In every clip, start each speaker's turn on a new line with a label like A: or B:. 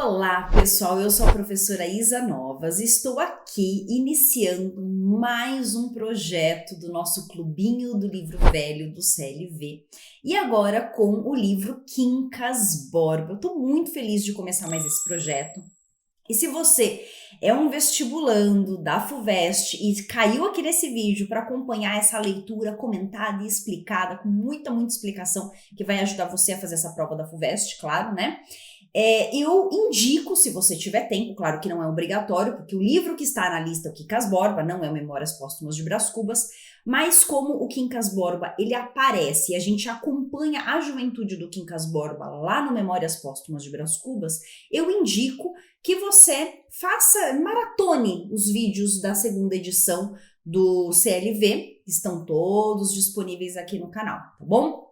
A: Olá, pessoal, eu sou a professora Isa Novas e estou aqui iniciando mais um projeto do nosso Clubinho do Livro Velho do CLV e agora com o livro Quincas Borba. Eu estou muito feliz de começar mais esse projeto. E se você é um vestibulando da FUVEST e caiu aqui nesse vídeo para acompanhar essa leitura comentada e explicada, com muita explicação, que vai ajudar você a fazer essa prova da FUVEST, claro, né? Eu indico, se você tiver tempo, claro que não é obrigatório, porque o livro que está na lista é o Quincas Borba, não é o Memórias Póstumas de Brás Cubas, mas como o Quincas Borba, ele aparece e a gente acompanha a juventude do Quincas Borba lá no Memórias Póstumas de Brás Cubas, eu indico que você maratone os vídeos da segunda edição do CLV, que estão todos disponíveis aqui no canal, tá bom?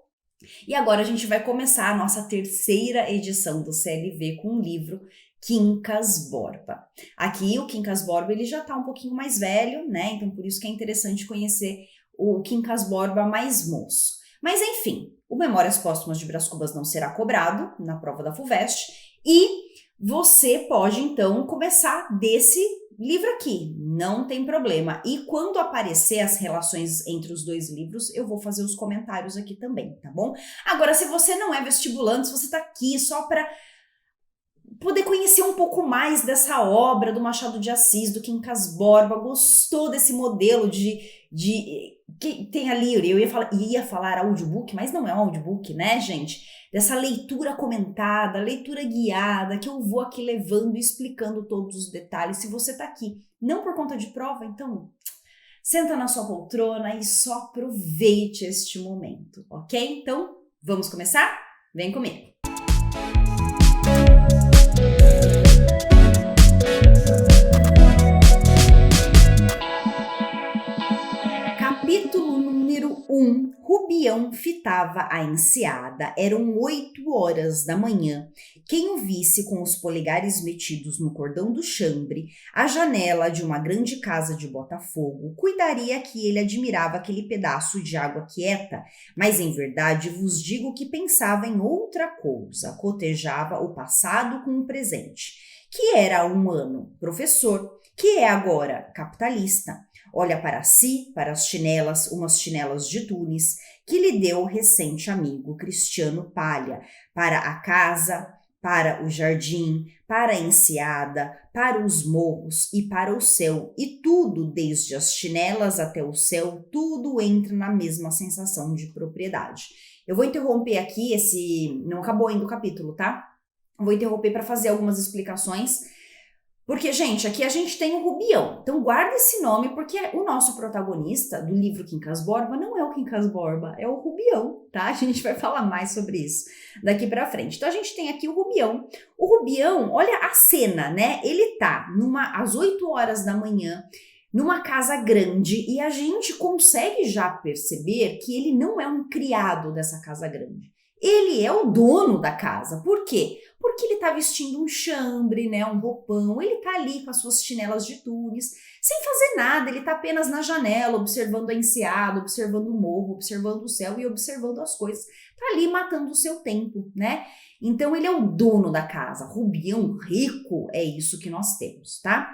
A: E agora a gente vai começar a nossa terceira edição do CLV com o livro Quincas Borba. Aqui o Quincas Borba ele já tá um pouquinho mais velho, né? Então por isso que é interessante conhecer o Quincas Borba mais moço. Mas enfim, o Memórias Póstumas de Brás Cubas não será cobrado na prova da FUVEST e você pode então começar desse livro aqui, não tem problema. E quando aparecer as relações entre os dois livros, eu vou fazer os comentários aqui também, tá bom? Agora, se você não é vestibulante, se você tá aqui só para poder conhecer um pouco mais dessa obra do Machado de Assis, do Quincas Borba, gostou desse modelo que tem ali, eu ia falar audiobook, mas não é um audiobook, né, gente? Dessa leitura comentada, leitura guiada, que eu vou aqui levando e explicando todos os detalhes. Se você tá aqui não por conta de prova, então senta na sua poltrona e só aproveite este momento, ok? Então, vamos começar? Vem comigo! Capítulo número 1. Rubião fitava a enseada. Eram 8 horas da manhã. Quem o visse com os polegares metidos no cordão do chambre, à janela de uma grande casa de Botafogo, cuidaria que ele admirava aquele pedaço de água quieta, mas em verdade vos digo que pensava em outra coisa, cotejava o passado com o presente, que era há um ano professor, que é agora capitalista. Olha para si, para as chinelas, umas chinelas de Tunis, que lhe deu o recente amigo Cristiano Palha, para a casa, para o jardim, para a enseada, para os morros e para o céu, e tudo, desde as chinelas até o céu, tudo entra na mesma sensação de propriedade. Eu vou interromper aqui não acabou ainda o capítulo, tá? Vou interromper para fazer algumas explicações. Porque, gente, aqui a gente tem o Rubião. Então, guarda esse nome, porque o nosso protagonista do livro Quincas Borba não é o Quincas Borba, é o Rubião, tá? A gente vai falar mais sobre isso daqui pra frente. Então, a gente tem aqui o Rubião. O Rubião, olha a cena, né? Ele tá às 8 horas da manhã, numa casa grande, e a gente consegue já perceber que ele não é um criado dessa casa grande. Ele é o dono da casa. Por quê? Porque ele tá vestindo um chambre, né, um roupão, ele tá ali com as suas chinelas de Tunis, sem fazer nada, ele tá apenas na janela, observando a enseada, observando o morro, observando o céu e observando as coisas. Tá ali matando o seu tempo, né? Então ele é o dono da casa, Rubião rico, é isso que nós temos, tá?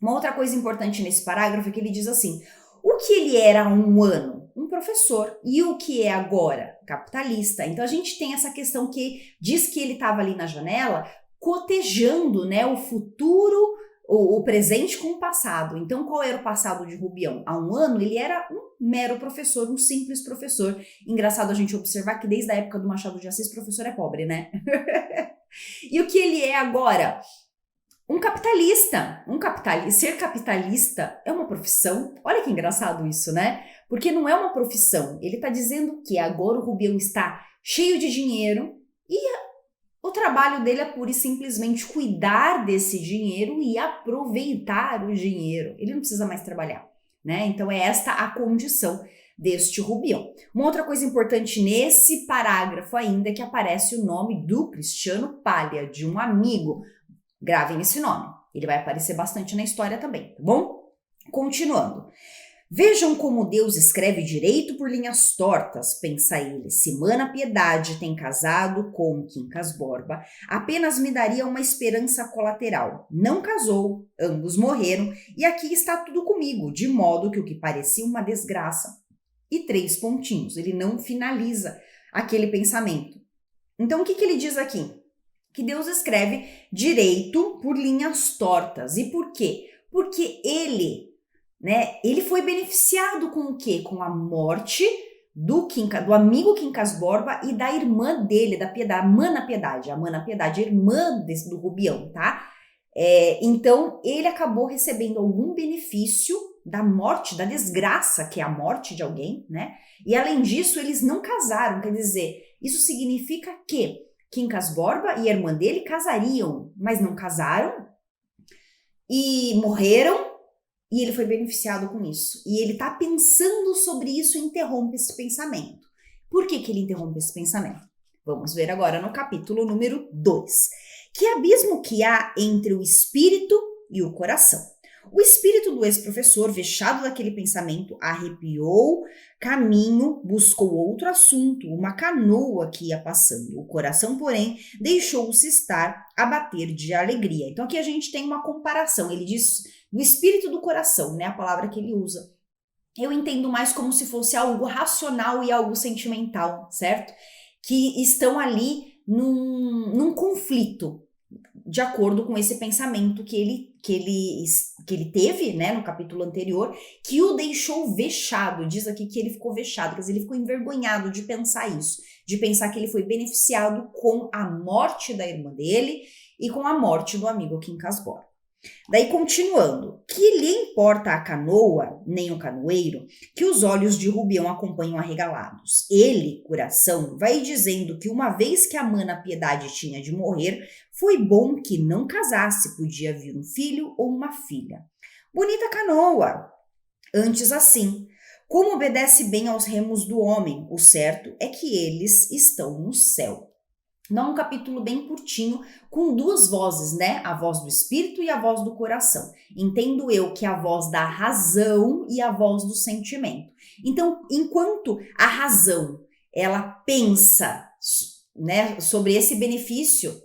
A: Uma outra coisa importante nesse parágrafo é que ele diz assim, o que ele era há um ano? Um professor. E o que é agora? Capitalista. Então a gente tem essa questão que diz que ele estava ali na janela cotejando, né, o futuro, o presente com o passado. Então qual era o passado de Rubião? Há um ano ele era um mero professor, um simples professor. Engraçado a gente observar que desde a época do Machado de Assis, professor é pobre, né? E o que ele é agora? Um capitalista. Ser capitalista é uma profissão. Olha que engraçado isso, né? Porque não é uma profissão. Ele está dizendo que agora o Rubião está cheio de dinheiro e o trabalho dele é pura e simplesmente cuidar desse dinheiro e aproveitar o dinheiro. Ele não precisa mais trabalhar, né? Então é esta a condição deste Rubião. Uma outra coisa importante nesse parágrafo ainda é que aparece o nome do Cristiano Palha, de um amigo. Gravem esse nome. Ele vai aparecer bastante na história também, tá bom? Continuando. Vejam como Deus escreve direito por linhas tortas, pensa ele. Se Mana Piedade tem casado com Quincas Borba, apenas me daria uma esperança colateral. Não casou, ambos morreram, e aqui está tudo comigo, de modo que o que parecia uma desgraça. E 3 pontinhos, ele não finaliza aquele pensamento. Então, o que ele diz aqui? Que Deus escreve direito por linhas tortas. E por quê? Porque ele foi beneficiado com o quê? Com a morte do amigo Quincas Borba e da irmã dele, da Mana Piedade. A Mana Piedade, irmã do Rubião, tá? Então, ele acabou recebendo algum benefício da morte, da desgraça, que é a morte de alguém, né? E além disso, eles não casaram, quer dizer, isso significa que Quincas Borba e a irmã dele casariam, mas não casaram e morreram, e ele foi beneficiado com isso. E ele tá pensando sobre isso e interrompe esse pensamento. Por que ele interrompe esse pensamento? Vamos ver agora no capítulo número 2. Que abismo que há entre o espírito e o coração. O espírito do ex-professor, vexado daquele pensamento, arrepiou caminho, buscou outro assunto, uma canoa que ia passando. O coração, porém, deixou-se estar a bater de alegria. Então aqui a gente tem uma comparação. Ele diz do espírito do coração, né? A palavra que ele usa. Eu entendo mais como se fosse algo racional e algo sentimental, certo? Que estão ali num conflito, de acordo com esse pensamento que ele teve, né, no capítulo anterior, que o deixou vexado. Diz aqui que ele ficou vexado, quer dizer, ele ficou envergonhado de pensar isso, de pensar que ele foi beneficiado com a morte da irmã dele e com a morte do amigo Quincas Borba. Daí, continuando, que lhe importa a canoa, nem o canoeiro, que os olhos de Rubião acompanham arregalados. Ele, coração, vai dizendo que uma vez que a Mana Piedade tinha de morrer, foi bom que não casasse, podia vir um filho ou uma filha. Bonita canoa, antes assim, como obedece bem aos remos do homem, o certo é que eles estão no céu. Não, um capítulo bem curtinho, com 2 vozes, né? A voz do espírito e a voz do coração. Entendo eu que é a voz da razão e a voz do sentimento. Então, enquanto a razão, ela pensa, né, sobre esse benefício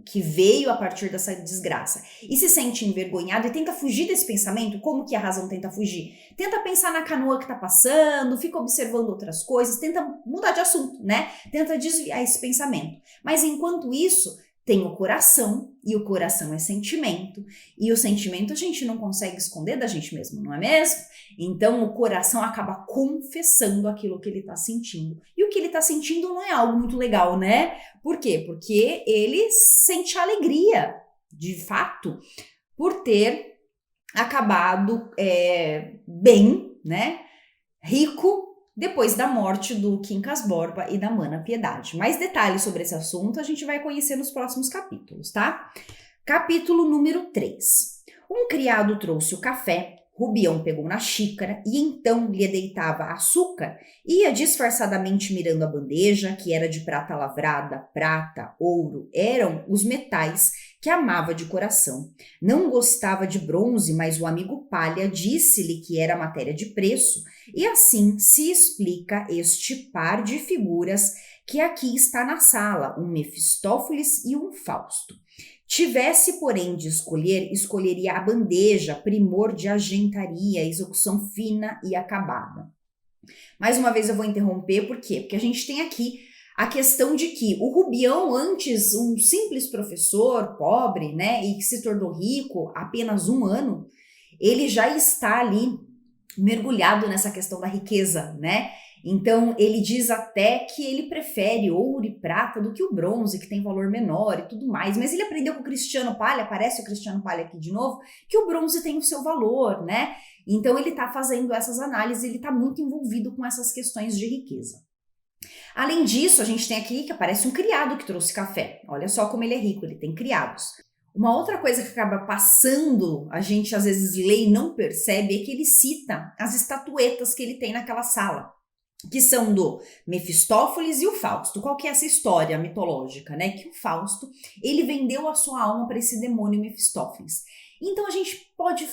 A: que veio a partir dessa desgraça e se sente envergonhado e tenta fugir desse pensamento, como que a razão tenta fugir? Tenta pensar na canoa que tá passando, fica observando outras coisas, tenta mudar de assunto, né? Tenta desviar esse pensamento. Mas enquanto isso, tem o coração, e o coração é sentimento, e o sentimento a gente não consegue esconder da gente mesmo, não é mesmo? Então o coração acaba confessando aquilo que ele está sentindo. E o que ele está sentindo não é algo muito legal, né? Por quê? Porque ele sente alegria, de fato, por ter acabado bem, né? Rico, depois da morte do Quincas Borba e da Mana Piedade. Mais detalhes sobre esse assunto a gente vai conhecer nos próximos capítulos, tá? Capítulo número 3. Um criado trouxe o café, Rubião pegou na xícara e então lhe deitava açúcar, ia disfarçadamente mirando a bandeja, que era de prata lavrada, prata, ouro, eram os metais que amava de coração. Não gostava de bronze, mas o amigo Palha disse-lhe que era matéria de preço, e assim se explica este par de figuras que aqui está na sala, um Mefistófeles e um Fausto. Tivesse, porém, de escolher, escolheria a bandeja, primor de argentaria, execução fina e acabada. Mais uma vez eu vou interromper, por quê? Porque a gente tem aqui a questão de que o Rubião, antes um simples professor, pobre, né, e que se tornou rico há apenas 1 ano, ele já está ali mergulhado nessa questão da riqueza, né? Então, ele diz até que ele prefere ouro e prata do que o bronze, que tem valor menor e tudo mais. Mas ele aprendeu com o Cristiano Palha, aparece o Cristiano Palha aqui de novo, que o bronze tem o seu valor, né? Então, ele está fazendo essas análises, ele está muito envolvido com essas questões de riqueza. Além disso, a gente tem aqui que aparece um criado que trouxe café. Olha só como ele é rico, ele tem criados. Uma outra coisa que acaba passando, a gente às vezes lê e não percebe, é que ele cita as estatuetas que ele tem naquela sala, que são do Mefistófeles e o Fausto. Qual que é essa história mitológica, né? Que o Fausto, ele vendeu a sua alma para esse demônio Mefistófeles. Então a gente pode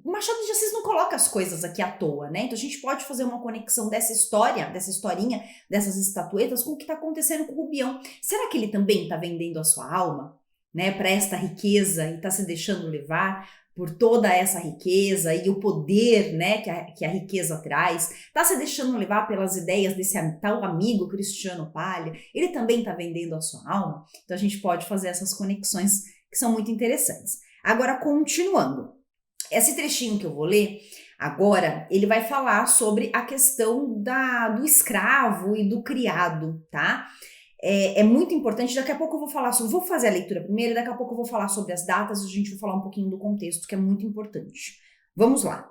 A: o Machado de Assis não coloca as coisas aqui à toa, né? Então a gente pode fazer uma conexão dessa história, dessa historinha, dessas estatuetas com o que está acontecendo com o Rubião. Será que ele também está vendendo a sua alma, né, para esta riqueza e está se deixando levar por toda essa riqueza e o poder, né, que a riqueza traz? Está se deixando levar pelas ideias desse tal amigo Cristiano Palha? Ele também está vendendo a sua alma? Então a gente pode fazer essas conexões que são muito interessantes. Agora, continuando. Esse trechinho que eu vou ler agora, ele vai falar sobre a questão do escravo e do criado, tá? É muito importante, daqui a pouco eu vou falar sobre, vou fazer a leitura primeiro, daqui a pouco eu vou falar sobre as datas, a gente vai falar um pouquinho do contexto, que é muito importante. Vamos lá.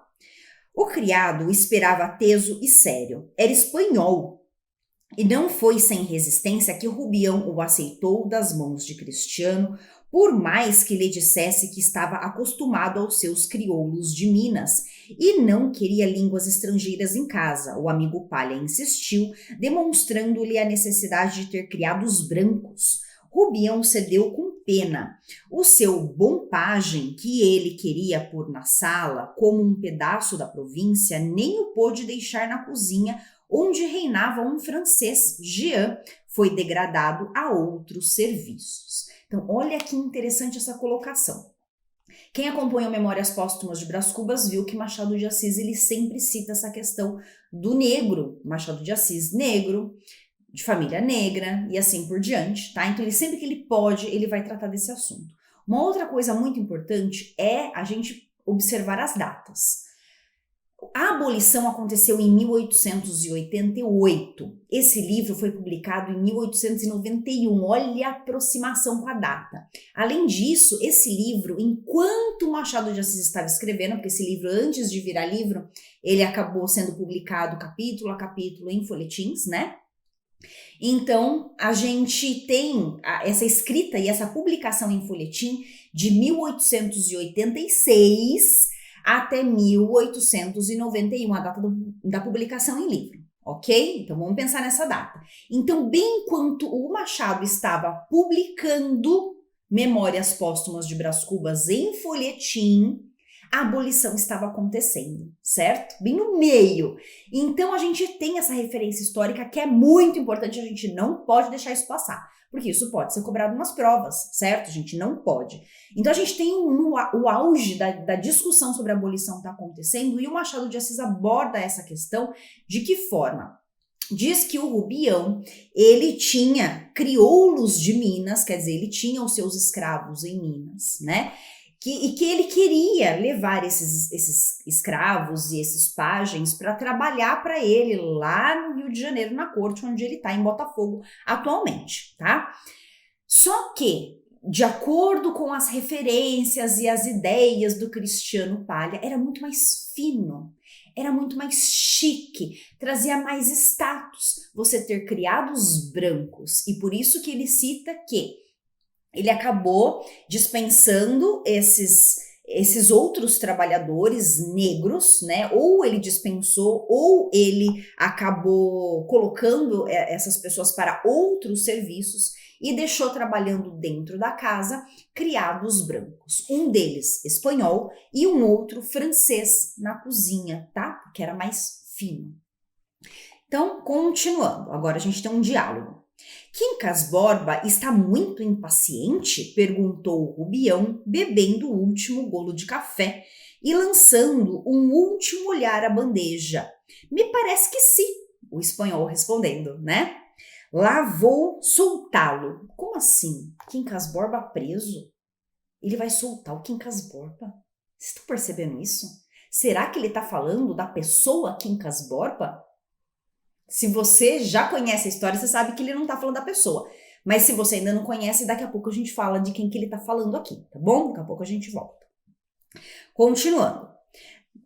A: O criado o esperava teso e sério, era espanhol, e não foi sem resistência que Rubião o aceitou das mãos de Cristiano, por mais que lhe dissesse que estava acostumado aos seus crioulos de Minas e não queria línguas estrangeiras em casa. O amigo Palha insistiu, demonstrando-lhe a necessidade de ter criados brancos. Rubião cedeu com pena. O seu bom pajem, que ele queria pôr na sala, como um pedaço da província, nem o pôde deixar na cozinha, onde reinava um francês, Jean, foi degradado a outros serviços. Então, olha que interessante essa colocação. Quem acompanha Memórias Póstumas de Brás Cubas viu que Machado de Assis ele sempre cita essa questão do negro, Machado de Assis negro, de família negra e assim por diante, tá? Então, ele sempre que ele pode, ele vai tratar desse assunto. Uma outra coisa muito importante é a gente observar as datas. A abolição aconteceu em 1888. Esse livro foi publicado em 1891. Olha a aproximação com a data. Além disso, esse livro, enquanto Machado de Assis estava escrevendo, porque esse livro, antes de virar livro, ele acabou sendo publicado capítulo a capítulo em folhetins, né? Então, a gente tem essa escrita e essa publicação em folhetim de 1886 até 1891, a data da publicação em livro, ok? Então, vamos pensar nessa data. Então, bem enquanto o Machado estava publicando Memórias Póstumas de Brás Cubas em folhetim, a abolição estava acontecendo, certo? Bem no meio. Então, a gente tem essa referência histórica que é muito importante, a gente não pode deixar isso passar, porque isso pode ser cobrado nas provas, certo? A gente não pode. Então, a gente tem o auge da discussão sobre a abolição está acontecendo e o Machado de Assis aborda essa questão de que forma? Diz que o Rubião, ele tinha crioulos de Minas, quer dizer, ele tinha os seus escravos em Minas, né? E que ele queria levar esses escravos e esses pajens para trabalhar para ele lá no Rio de Janeiro, na corte onde ele está, em Botafogo, atualmente, tá? Só que, de acordo com as referências e as ideias do Cristiano Palha, era muito mais fino, era muito mais chique, trazia mais status você ter criados brancos. E por isso que ele cita que ele acabou dispensando esses outros trabalhadores negros, né? Ou ele dispensou, ou ele acabou colocando essas pessoas para outros serviços e deixou trabalhando dentro da casa criados brancos. Um deles espanhol e um outro francês na cozinha, tá? Que era mais fino. Então, continuando, agora a gente tem um diálogo. Quincas Borba está muito impaciente? Perguntou o Rubião, bebendo o último golo de café e lançando um último olhar à bandeja. Me parece que sim, o espanhol respondendo, né? Lá vou soltá-lo. Como assim? Quincas Borba preso? Ele vai soltar o Quincas Borba? Vocês estão percebendo isso? Será que ele está falando da pessoa Quincas Borba? Se você já conhece a história, você sabe que ele não tá falando da pessoa. Mas se você ainda não conhece, daqui a pouco a gente fala de quem que ele tá falando aqui, tá bom? Daqui a pouco a gente volta. Continuando.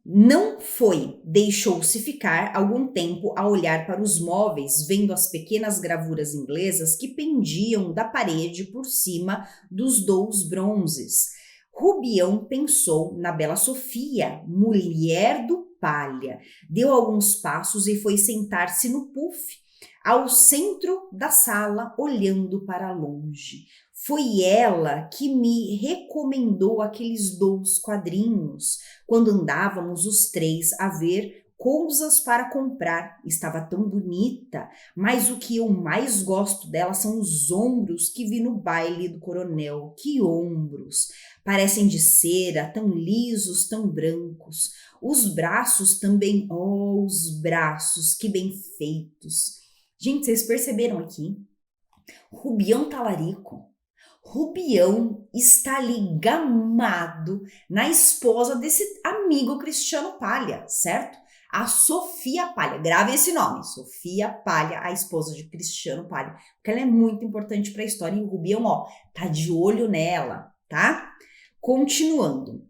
A: Não foi, deixou-se ficar algum tempo a olhar para os móveis, vendo as pequenas gravuras inglesas que pendiam da parede por cima dos 2 bronzes. Rubião pensou na bela Sofia, mulher do Palha. Deu alguns passos e foi sentar-se no puff, ao centro da sala, olhando para longe. Foi ela que me recomendou aqueles 2 quadrinhos, quando andávamos os 3 a ver coisas para comprar. Estava tão bonita, mas o que eu mais gosto dela são os ombros que vi no baile do coronel. Que ombros! Parecem de cera, tão lisos, tão brancos. Os braços também, oh, os braços, que bem feitos. Gente, vocês perceberam aqui? Rubião Talarico. Rubião está ali gamado na esposa desse amigo Cristiano Palha, certo? A Sofia Palha, grave esse nome, Sofia Palha, a esposa de Cristiano Palha, porque ela é muito importante para a história e o Rubião, ó, tá de olho nela, tá? Continuando.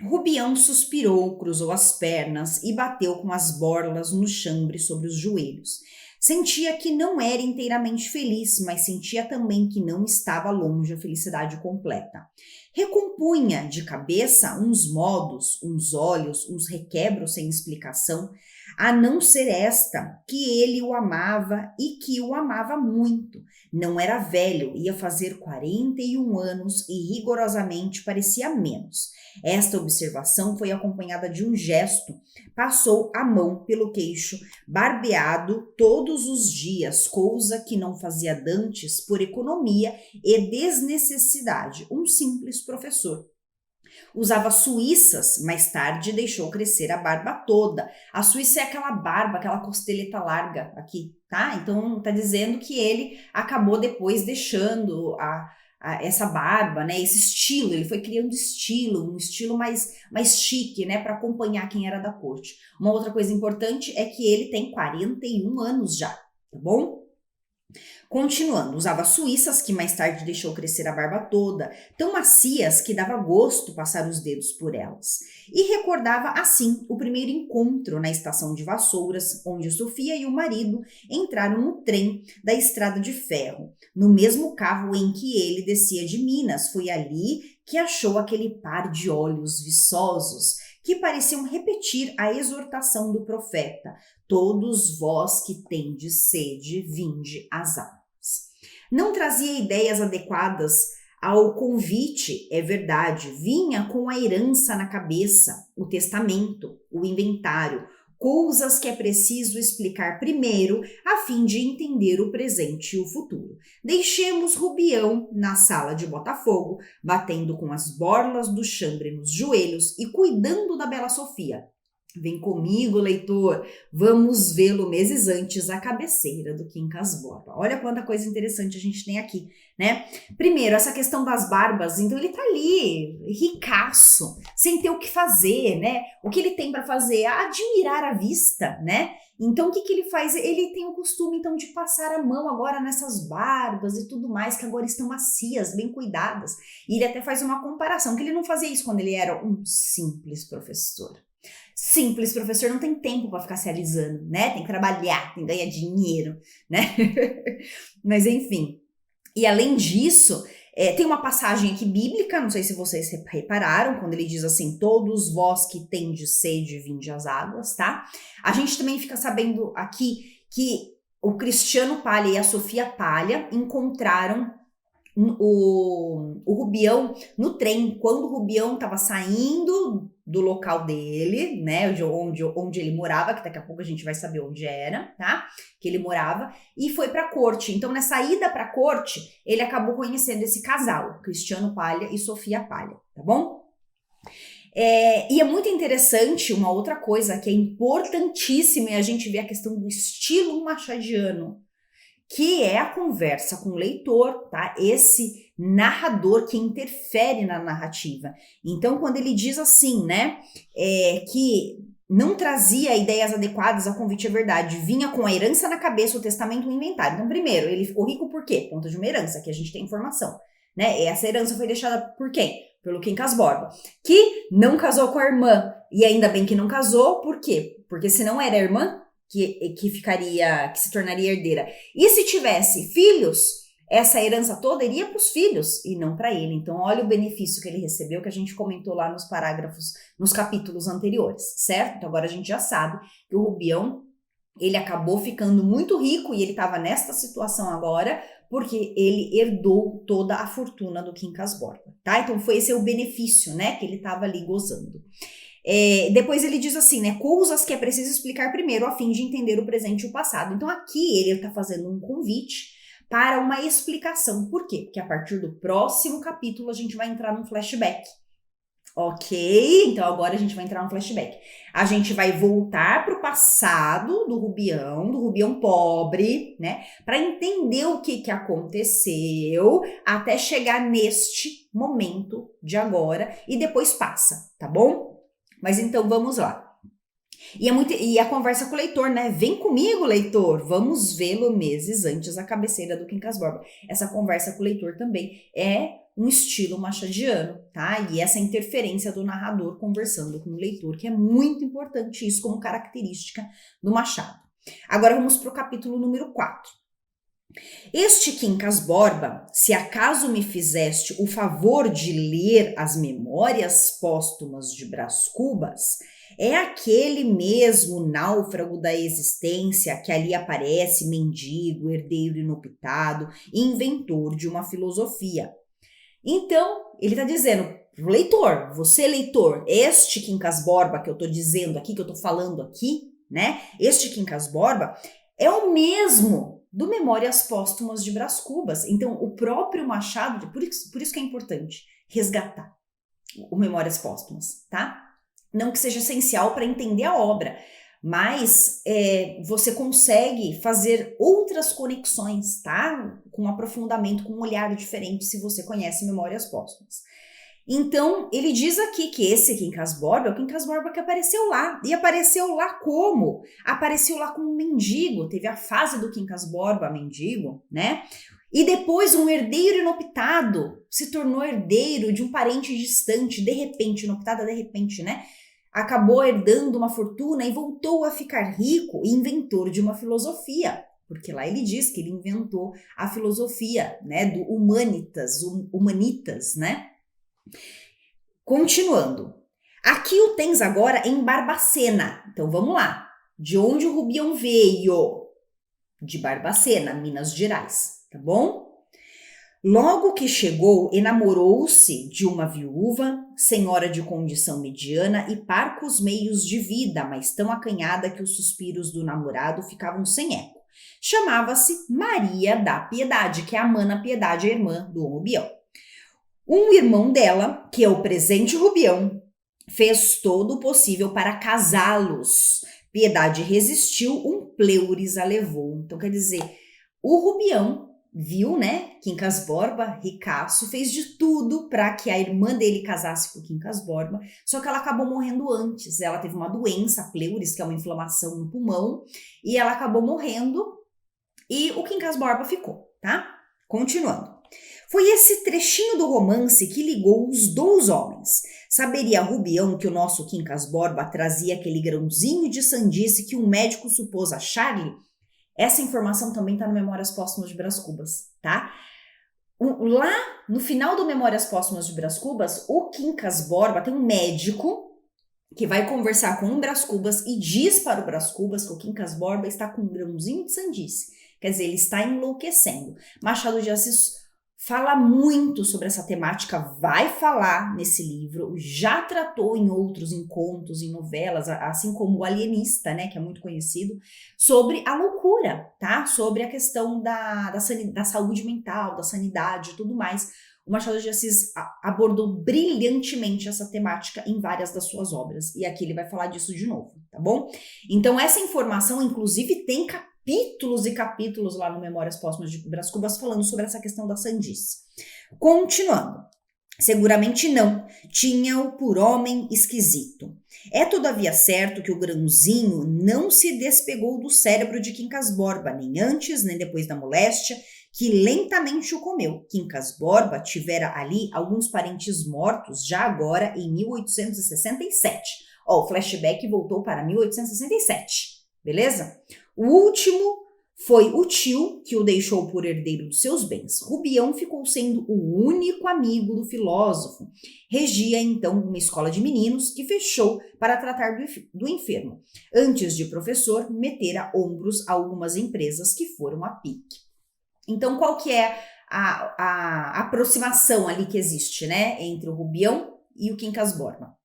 A: Rubião suspirou, cruzou as pernas e bateu com as borlas no chambre sobre os joelhos. Sentia que não era inteiramente feliz, mas sentia também que não estava longe a felicidade completa. Recompunha de cabeça uns modos, uns olhos, uns requebros sem explicação, a não ser esta, que ele o amava e que o amava muito. Não era velho, ia fazer 41 anos e rigorosamente parecia menos. Esta observação foi acompanhada de um gesto. Passou a mão pelo queixo, barbeado todos os dias, coisa que não fazia dantes por economia e desnecessidade. Um simples professor. Usava suíças, mais tarde deixou crescer a barba toda. A suíça é aquela barba, aquela costeleta larga aqui, tá? Então tá dizendo que ele acabou depois deixando essa barba, né? Esse estilo, ele foi criando estilo, um estilo mais chique, né? Para acompanhar quem era da corte. Uma outra coisa importante é que ele tem 41 anos já, tá bom? Continuando, usava suíças que mais tarde deixou crescer a barba toda, tão macias que dava gosto passar os dedos por elas. E recordava assim o primeiro encontro na estação de Vassouras, onde Sofia e o marido entraram no trem da estrada de ferro, no mesmo carro em que ele descia de Minas. Foi ali que achou aquele par de olhos viçosos que pareciam repetir a exortação do profeta: todos vós que tendes sede, vinde às águas. Não trazia ideias adequadas ao convite, é verdade, vinha com a herança na cabeça, o testamento, o inventário, coisas que é preciso explicar primeiro a fim de entender o presente e o futuro. Deixemos Rubião na sala de Botafogo, batendo com as borlas do chambre nos joelhos e cuidando da bela Sofia. Vem comigo, leitor, vamos vê-lo meses antes à cabeceira do Quincas Borba. Olha quanta coisa interessante a gente tem aqui, né? Primeiro, essa questão das barbas, então ele tá ali, ricaço, sem ter o que fazer, né? O que ele tem para fazer é admirar a vista, né? Então, o que ele faz? Ele tem o costume, então, de passar a mão agora nessas barbas e tudo mais, que agora estão macias, bem cuidadas. E ele até faz uma comparação, que ele não fazia isso quando ele era um simples professor. Simples professor não tem tempo para ficar se alisando, né? Tem que trabalhar, tem que ganhar dinheiro, né? Mas enfim. E além disso, tem uma passagem aqui bíblica, não sei se vocês repararam, quando ele diz assim: todos vós que tendes sede, vinde às águas, tá? A gente também fica sabendo aqui que o Cristiano Palha e a Sofia Palha encontraram o Rubião no trem, quando o Rubião estava saindo do local dele, né, onde ele morava, que daqui a pouco a gente vai saber onde era, tá, que ele morava, e foi pra corte. Então, nessa ida pra corte, ele acabou conhecendo esse casal, Cristiano Palha e Sofia Palha, tá bom? E é muito interessante, uma outra coisa que é importantíssima, é a gente ver a questão do estilo machadiano, que é a conversa com o leitor, tá? Esse narrador que interfere na narrativa. Então, quando ele diz assim, né, que não trazia ideias adequadas ao convite à verdade, vinha com a herança na cabeça, o testamento e o inventário. Então, primeiro, ele ficou rico por quê? Por conta de uma herança, que a gente tem informação, né? Essa herança foi deixada por quem? Pelo Quincas Borba, que não casou com a irmã. E ainda bem que não casou, por quê? Porque se não era irmã, que se tornaria herdeira. E se tivesse filhos, essa herança toda iria para os filhos e não para ele. Então, olha o benefício que ele recebeu, que a gente comentou lá nos parágrafos, nos capítulos anteriores, certo? Então, agora a gente já sabe que o Rubião, ele acabou ficando muito rico e ele estava nesta situação agora porque ele herdou toda a fortuna do Quincas Borba, tá? Então foi esse o benefício, né, que ele estava ali gozando. Depois ele diz assim, né, coisas que é preciso explicar primeiro a fim de entender o presente e o passado. Então aqui ele está fazendo um convite para uma explicação. Por quê? Porque a partir do próximo capítulo a gente vai entrar num flashback. Ok? Então agora a gente vai entrar no flashback. A gente vai voltar para o passado do Rubião pobre, né? Para entender o que aconteceu até chegar neste momento de agora e depois passa, tá bom? Mas então vamos lá. E a conversa com o leitor, né? Vem comigo, leitor, vamos vê-lo meses antes da cabeceira do Quincas Borba. Essa conversa com o leitor também é um estilo machadiano, tá? E essa interferência do narrador conversando com o leitor, que é muito importante isso como característica do Machado. Agora vamos para o capítulo número 4. Este Quincas Borba, se acaso me fizeste o favor de ler as memórias póstumas de Brás Cubas, é aquele mesmo náufrago da existência que ali aparece mendigo, herdeiro inoptado, inventor de uma filosofia. Então, ele está dizendo, leitor, você leitor, este Quincas Borba que eu estou dizendo aqui, que eu estou falando aqui, né? Este Quincas Borba é o mesmo do Memórias Póstumas de Brás Cubas. Então, o próprio Machado, por isso que é importante resgatar o Memórias Póstumas, tá? Não que seja essencial para entender a obra, mas você consegue fazer outras conexões, tá? Com aprofundamento, com um olhar diferente, se você conhece Memórias Póstumas. Então, ele diz aqui que esse Quincas Borba é o Quincas Borba que apareceu lá. E apareceu lá como? Apareceu lá como um mendigo. Teve a fase do Quincas Borba, mendigo, né? E depois um herdeiro inoptado se tornou herdeiro de um parente distante, de repente, inoptado, de repente, né? Acabou herdando uma fortuna e voltou a ficar rico e inventor de uma filosofia. Porque lá ele diz que ele inventou a filosofia, né? Do humanitas, né? Continuando. Aqui o tens agora em Barbacena. Então vamos lá. De onde o Rubião veio? De Barbacena, Minas Gerais, tá bom? Logo que chegou, enamorou-se de uma viúva, senhora de condição mediana e parcos meios de vida, mas tão acanhada que os suspiros do namorado ficavam sem eco. Chamava-se Maria da Piedade, que é a Mana Piedade, a irmã do Rubião. Um irmão dela, que é o presente Rubião, fez todo o possível para casá-los. Piedade resistiu, um pleures a levou. Então, quer dizer, o Rubião viu, né, Quincas Borba, ricaço, fez de tudo para que a irmã dele casasse com o Quincas Borba, só que ela acabou morrendo antes. Ela teve uma doença, a pleures, que é uma inflamação no pulmão, e ela acabou morrendo e o Quincas Borba ficou, tá? Continuando. Foi esse trechinho do romance que ligou os dois homens. Saberia Rubião que o nosso Quincas Borba trazia aquele grãozinho de sandice que um médico supôs a Charlie? Essa informação também está no Memórias Póstumas de Brás Cubas, tá? Lá no final do Memórias Póstumas de Brás Cubas, o Quincas Borba tem um médico que vai conversar com o Brás Cubas e diz para o Brás Cubas que o Quincas Borba está com um grãozinho de sandice. Quer dizer, ele está enlouquecendo. Machado de Assis fala muito sobre essa temática, vai falar nesse livro, já tratou em outros contos, em novelas, assim como o Alienista, né, que é muito conhecido, sobre a loucura, tá? Sobre a questão da saúde mental, da sanidade e tudo mais. O Machado de Assis abordou brilhantemente essa temática em várias das suas obras, e aqui ele vai falar disso de novo, tá bom? Então essa informação, inclusive, tem capítulos e capítulos lá no Memórias Póstumas de Brás Cubas falando sobre essa questão da sandice. Continuando. Seguramente não, tinha-o por homem esquisito. É todavia certo que o grãozinho não se despegou do cérebro de Quincas Borba, nem antes nem depois da moléstia, que lentamente o comeu. Quincas Borba tivera ali alguns parentes mortos já agora em 1867. Ó, o flashback voltou para 1867, beleza? O último foi o tio que o deixou por herdeiro dos seus bens. Rubião ficou sendo o único amigo do filósofo. Regia então uma escola de meninos que fechou para tratar do enfermo. Antes de professor, metera ombros a algumas empresas que foram a pique. Então, qual que é a aproximação ali que existe, né, entre o Rubião e o Quincas Borba?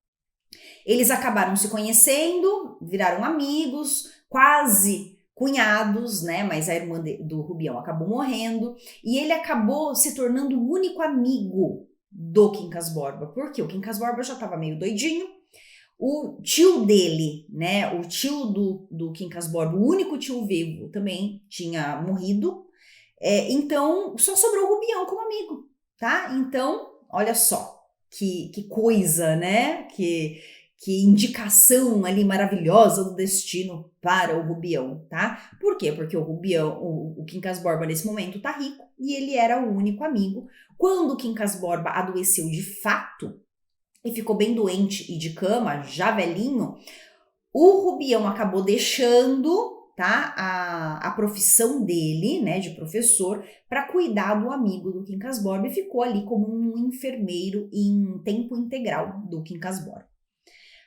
A: Eles acabaram se conhecendo, viraram amigos, quase cunhados, né? Mas a irmã do Rubião acabou morrendo e ele acabou se tornando o único amigo do Quincas Borba. Por quê? O Quincas Borba já estava meio doidinho. O tio dele, né? O tio do Quincas Borba, o único tio vivo, também tinha morrido. Então, só sobrou o Rubião como amigo, tá? Então, olha só que coisa, né? Que indicação ali maravilhosa do destino para o Rubião, tá? Por quê? Porque o Rubião, o Quincas Borba nesse momento tá rico e ele era o único amigo. Quando o Quincas Borba adoeceu de fato e ficou bem doente e de cama, já velhinho, o Rubião acabou deixando, tá, a profissão dele, né, de professor, para cuidar do amigo do Quincas Borba e ficou ali como um enfermeiro em tempo integral do Quincas Borba.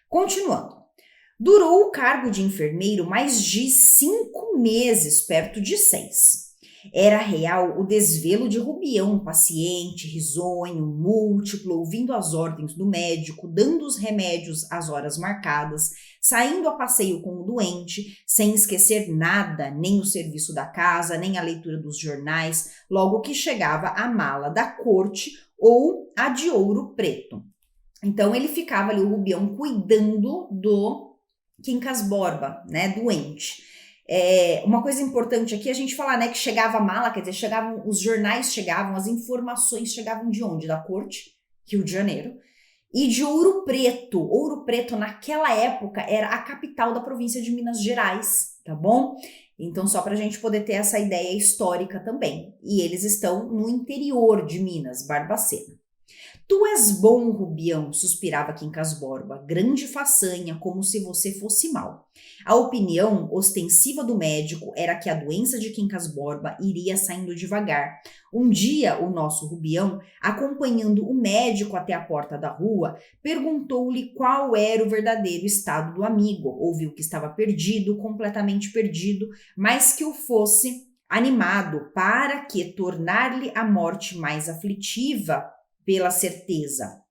A: Continuando. Durou o cargo de enfermeiro mais de 5 meses, perto de 6. Era real o desvelo de Rubião, paciente, risonho, múltiplo, ouvindo as ordens do médico, dando os remédios às horas marcadas, saindo a passeio com o doente, sem esquecer nada, nem o serviço da casa, nem a leitura dos jornais, logo que chegava a mala da corte ou a de Ouro Preto. Então, ele ficava ali, o Rubião, cuidando do Quincas Borba, né, doente. Uma coisa importante aqui, a gente falar, né, que chegava a mala, quer dizer, os jornais chegavam, as informações chegavam de onde? Da corte, Rio de Janeiro, e de Ouro Preto. Ouro Preto, naquela época, era a capital da província de Minas Gerais, tá bom? Então, só para a gente poder ter essa ideia histórica também. E eles estão no interior de Minas, Barbacena. Tu és bom, Rubião, suspirava Quincas Borba, grande façanha, como se você fosse mal. A opinião ostensiva do médico era que a doença de Quincas Borba iria saindo devagar. Um dia, o nosso Rubião, acompanhando o médico até a porta da rua, perguntou-lhe qual era o verdadeiro estado do amigo. Ouviu que estava perdido, completamente perdido, mas que o fosse animado, para que tornar-lhe a morte mais aflitiva pela certeza.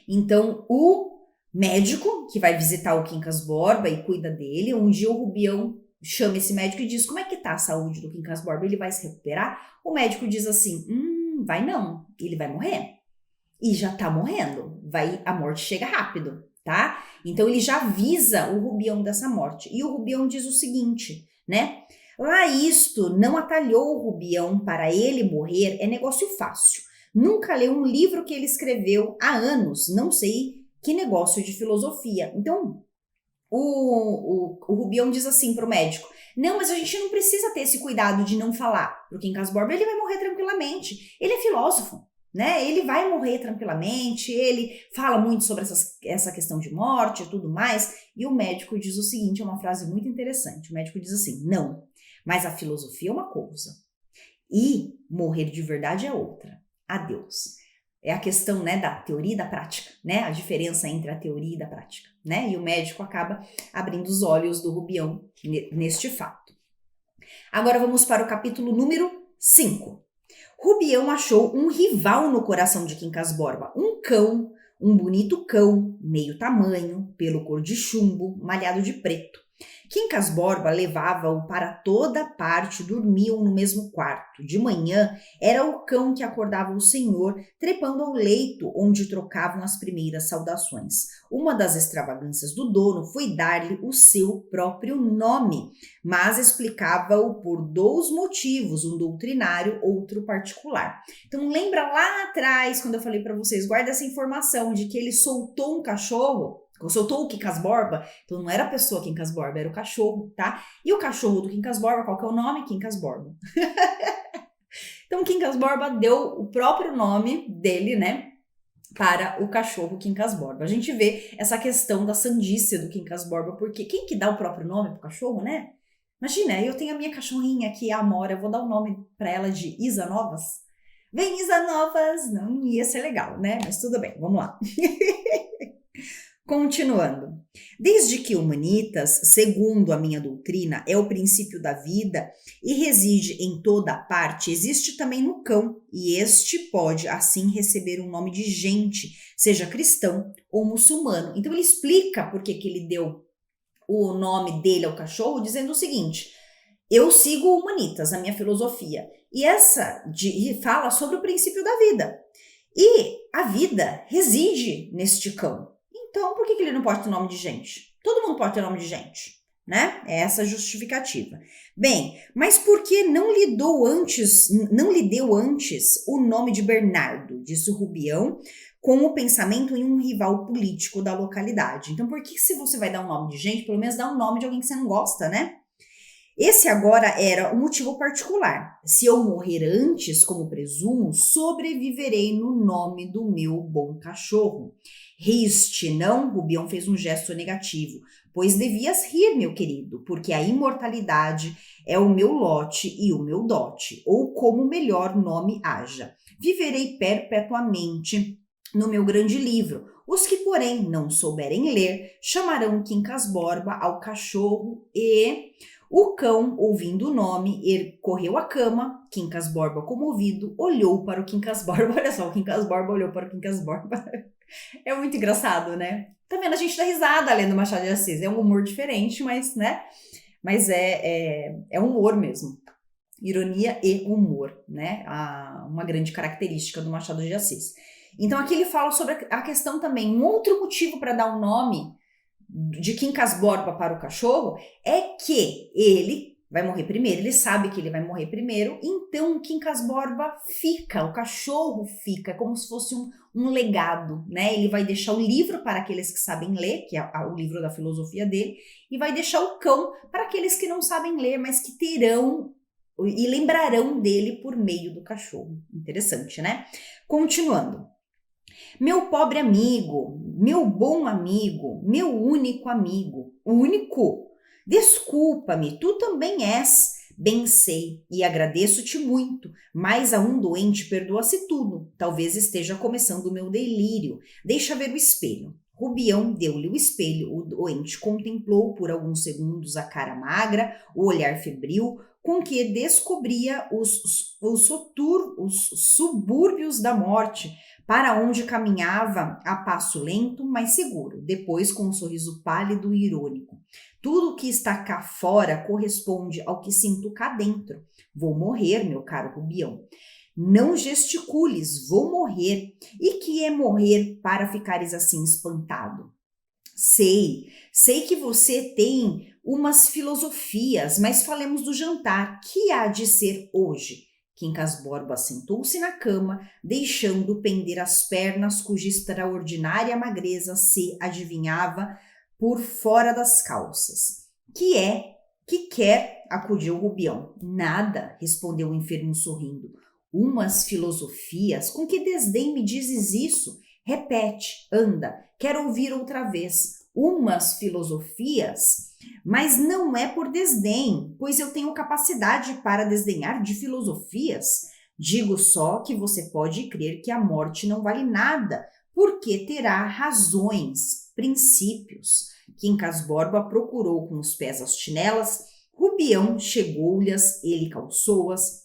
A: Então, o médico que vai visitar o Quincas Borba e cuida dele, um dia o Rubião chama esse médico e diz, como é que tá a saúde do Quincas Borba? Ele vai se recuperar? O médico diz assim, vai não, ele vai morrer. E já tá morrendo, a morte chega rápido, tá? Então, ele já avisa o Rubião dessa morte. E o Rubião diz o seguinte, né? Lá isto não atalhou o Rubião para ele morrer, é negócio fácil. Nunca leu um livro que ele escreveu há anos, não sei que negócio de filosofia. Então, o Rubião diz assim pro médico, não, mas a gente não precisa ter esse cuidado de não falar pro Quincas Borba, ele vai morrer tranquilamente. Ele é filósofo, né? Ele vai morrer tranquilamente, ele fala muito sobre essa questão de morte e tudo mais. E o médico diz o seguinte, é uma frase muito interessante. O médico diz assim, não, mas a filosofia é uma coisa e morrer de verdade é outra. Adeus. É a questão, né, da teoria e da prática, né? A diferença entre a teoria e da prática, né? E o médico acaba abrindo os olhos do Rubião neste fato. Agora vamos para o capítulo número 5. Rubião achou um rival no coração de Quincas Borba, um cão, um bonito cão, meio tamanho, pelo cor de chumbo, malhado de preto. Quincas Borba levava-o para toda parte, dormiam no mesmo quarto. De manhã, era o cão que acordava o senhor, trepando ao leito onde trocavam as primeiras saudações. Uma das extravagâncias do dono foi dar-lhe o seu próprio nome, mas explicava-o por 2 motivos, um doutrinário, outro particular. Então, lembra lá atrás, quando eu falei para vocês, guarda essa informação de que ele soltou um cachorro, soltou o Quincas Borba, então não era a pessoa Quincas Borba, era o cachorro, tá? E o cachorro do Quincas Borba, qual que é o nome? Quincas Borba. Então, Quincas Borba deu o próprio nome dele, né, para o cachorro Quincas Borba. A gente vê essa questão da sandícia do Quincas Borba, porque quem que dá o próprio nome pro cachorro, né? Imagina, eu tenho a minha cachorrinha aqui, a Amora, eu vou dar o nome para ela de Isa Novas. Vem, Isa Novas! Não ia ser legal, né? Mas tudo bem, vamos lá. Continuando. Desde que humanitas, segundo a minha doutrina, é o princípio da vida e reside em toda parte, existe também no cão, e este pode, assim, receber um nome de gente, seja cristão ou muçulmano. Então ele explica por que ele deu o nome dele ao cachorro, dizendo o seguinte: eu sigo humanitas, a minha filosofia, e fala sobre o princípio da vida. E a vida reside neste cão. Então, por que ele não pode ter nome de gente? Todo mundo pode ter nome de gente, né? É essa a justificativa. Bem, mas por que não lhe deu antes o nome de Bernardo? Disse o Rubião, com o pensamento em um rival político da localidade. Então, por que se você vai dar um nome de gente, pelo menos dá um nome de alguém que você não gosta, né? Esse agora era um motivo particular. Se eu morrer antes, como presumo, sobreviverei no nome do meu bom cachorro. Riste, não? Rubião fez um gesto negativo. Pois devias rir, meu querido, porque a imortalidade é o meu lote e o meu dote, ou como melhor nome haja. Viverei perpetuamente no meu grande livro. Os que, porém, não souberem ler, chamarão Quincas Borba ao cachorro e... O cão, ouvindo o nome, correu à cama. Quincas Borba, comovido, olhou para o Quincas Borba. Olha só, o Quincas Borba olhou para o Quincas Borba. É muito engraçado, né? Tá vendo? A gente dá risada lendo Machado de Assis. É um humor diferente, mas, né? Mas é humor mesmo. Ironia e humor, né? Uma grande característica do Machado de Assis. Então aqui ele fala sobre a questão também. Um outro motivo para dar um nome de Quincas Borba para o cachorro é que ele vai morrer primeiro, ele sabe que ele vai morrer primeiro, então o Quincas Borba fica, o cachorro fica, como se fosse um legado, né? Ele vai deixar o livro para aqueles que sabem ler, que é o livro da filosofia dele, e vai deixar o cão para aqueles que não sabem ler, mas que terão e lembrarão dele por meio do cachorro. Interessante, né? Continuando. Meu pobre amigo, meu bom amigo, meu único amigo, único, desculpa-me, tu também és, bem sei, e agradeço-te muito, mas a um doente perdoa-se tudo, talvez esteja começando o meu delírio, deixa ver o espelho. Rubião deu-lhe o espelho, o doente contemplou por alguns segundos a cara magra, o olhar febril, com que descobria os subúrbios da morte, para onde caminhava a passo lento, mas seguro, depois com um sorriso pálido e irônico. Tudo que está cá fora corresponde ao que sinto cá dentro. Vou morrer, meu caro Rubião. Não gesticules, vou morrer. E que é morrer para ficares assim espantado? Sei que você tem umas filosofias, mas falemos do jantar. Que há de ser hoje? Quincas Borba sentou-se na cama, deixando pender as pernas cuja extraordinária magreza se adivinhava por fora das calças. Que quer? Acudiu Rubião. Nada, respondeu o enfermo sorrindo. Umas filosofias? Com que desdém me dizes isso? Repete, anda, quero ouvir outra vez. Umas filosofias? Mas não é por desdém, pois eu tenho capacidade para desdenhar de filosofias. Digo só que você pode crer que a morte não vale nada, porque terá razões, princípios. Quincas Borba procurou com os pés as chinelas, Rubião chegou-lhes, ele calçou-as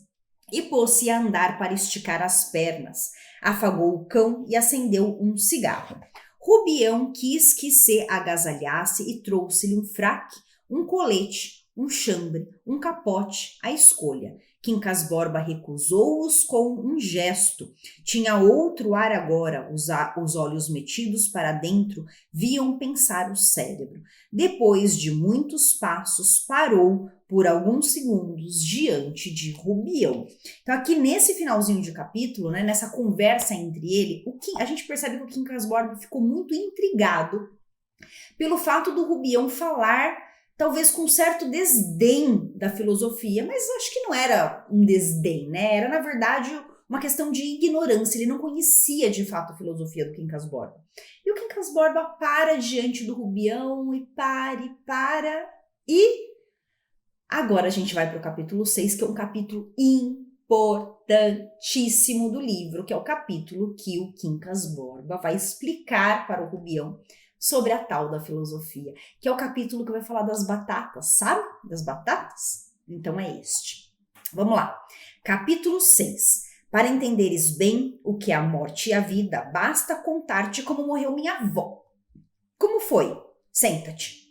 A: e pôs-se a andar para esticar as pernas. Afagou o cão e acendeu um cigarro. Rubião quis que se agasalhasse e trouxe-lhe um fraque, um colete, um chambre, um capote, à escolha. Quincas Borba recusou-os com um gesto. Tinha outro ar agora, os olhos metidos para dentro viam pensar o cérebro. Depois de muitos passos, parou por alguns segundos diante de Rubião. Então aqui nesse finalzinho de capítulo, né, nessa conversa entre ele, a gente percebe que o Quincas Borba ficou muito intrigado pelo fato do Rubião falar, talvez com certo desdém da filosofia, mas acho que não era um desdém, né? Era, na verdade, uma questão de ignorância. Ele não conhecia, de fato, a filosofia do Quincas Borba. E o Quincas Borba para diante do Rubião e agora a gente vai para o capítulo 6, que é um capítulo importantíssimo do livro, que é o capítulo que o Quincas Borba vai explicar para o Rubião sobre a tal da filosofia, que é o capítulo que vai falar das batatas, sabe? Das batatas? Então é este. Vamos lá. Capítulo 6. Para entenderes bem o que é a morte e a vida, basta contar-te como morreu minha avó. Como foi? Senta-te.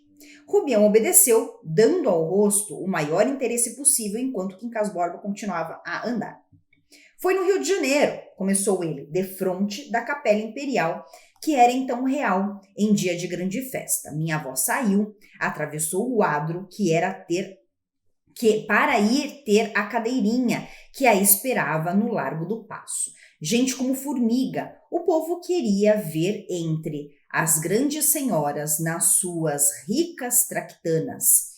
A: Rubião obedeceu, dando ao rosto o maior interesse possível, enquanto Quincas Borba continuava a andar. Foi no Rio de Janeiro, começou ele, defronte da Capela Imperial, que era então real, em dia de grande festa. Minha avó saiu, atravessou o adro, para ir ter a cadeirinha que a esperava no Largo do Paço. Gente como formiga, o povo queria ver entre as grandes senhoras nas suas ricas traquitanas.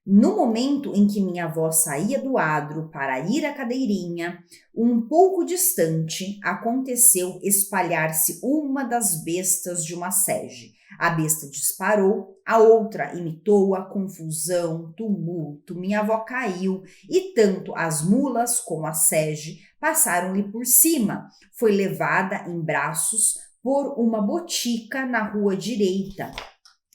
A: No momento em que minha avó saía do adro para ir à cadeirinha, um pouco distante, aconteceu espalhar-se uma das bestas de uma sege. A besta disparou, a outra imitou-a, confusão, tumulto, minha avó caiu e tanto as mulas como a sege passaram-lhe por cima. Foi levada em braços por uma botica na rua direita.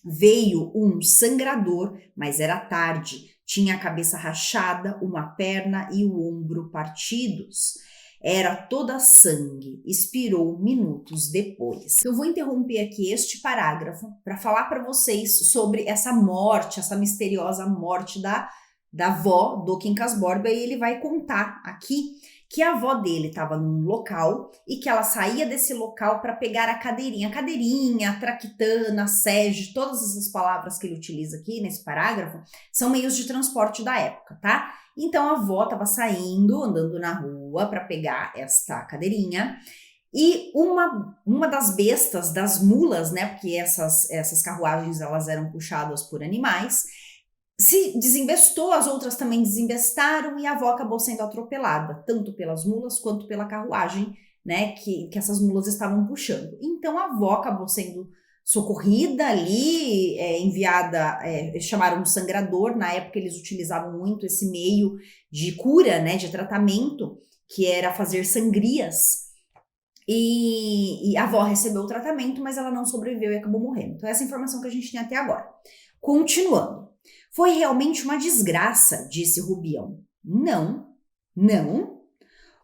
A: Veio um sangrador, mas era tarde. Tinha a cabeça rachada, uma perna e o ombro partidos. Era toda sangue. Expirou minutos depois. Eu vou interromper aqui este parágrafo para falar para vocês sobre essa morte, essa misteriosa morte da avó do Quincas Borba, e ele vai contar aqui que a avó dele estava num local e que ela saía desse local para pegar a cadeirinha, a traquitana, a sege, todas essas palavras que ele utiliza aqui nesse parágrafo são meios de transporte da época, tá? Então a avó estava saindo, andando na rua para pegar esta cadeirinha e uma das bestas, das mulas, né, porque essas carruagens elas eram puxadas por animais, se desembestou, as outras também desembestaram e a avó acabou sendo atropelada, tanto pelas mulas quanto pela carruagem, né, que essas mulas estavam puxando. Então a avó acabou sendo socorrida ali, enviada, chamaram um sangrador, na época eles utilizavam muito esse meio de cura, né, de tratamento, que era fazer sangrias, e a avó recebeu o tratamento, mas ela não sobreviveu e acabou morrendo. Então essa é a informação que a gente tem até agora. Continuando. Foi realmente uma desgraça, disse Rubião. Não.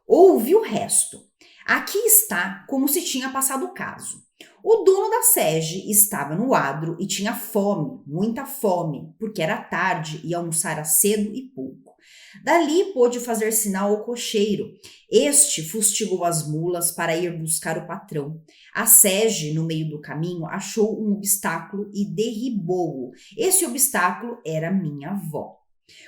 A: Ouve o resto. Aqui está como se tinha passado o caso. O dono da sege estava no adro e tinha fome, muita fome, porque era tarde e almoçara cedo e pouco. Dali pôde fazer sinal ao cocheiro. Este fustigou as mulas para ir buscar o patrão. A sege, no meio do caminho, achou um obstáculo e derribou-o. Esse obstáculo era minha avó.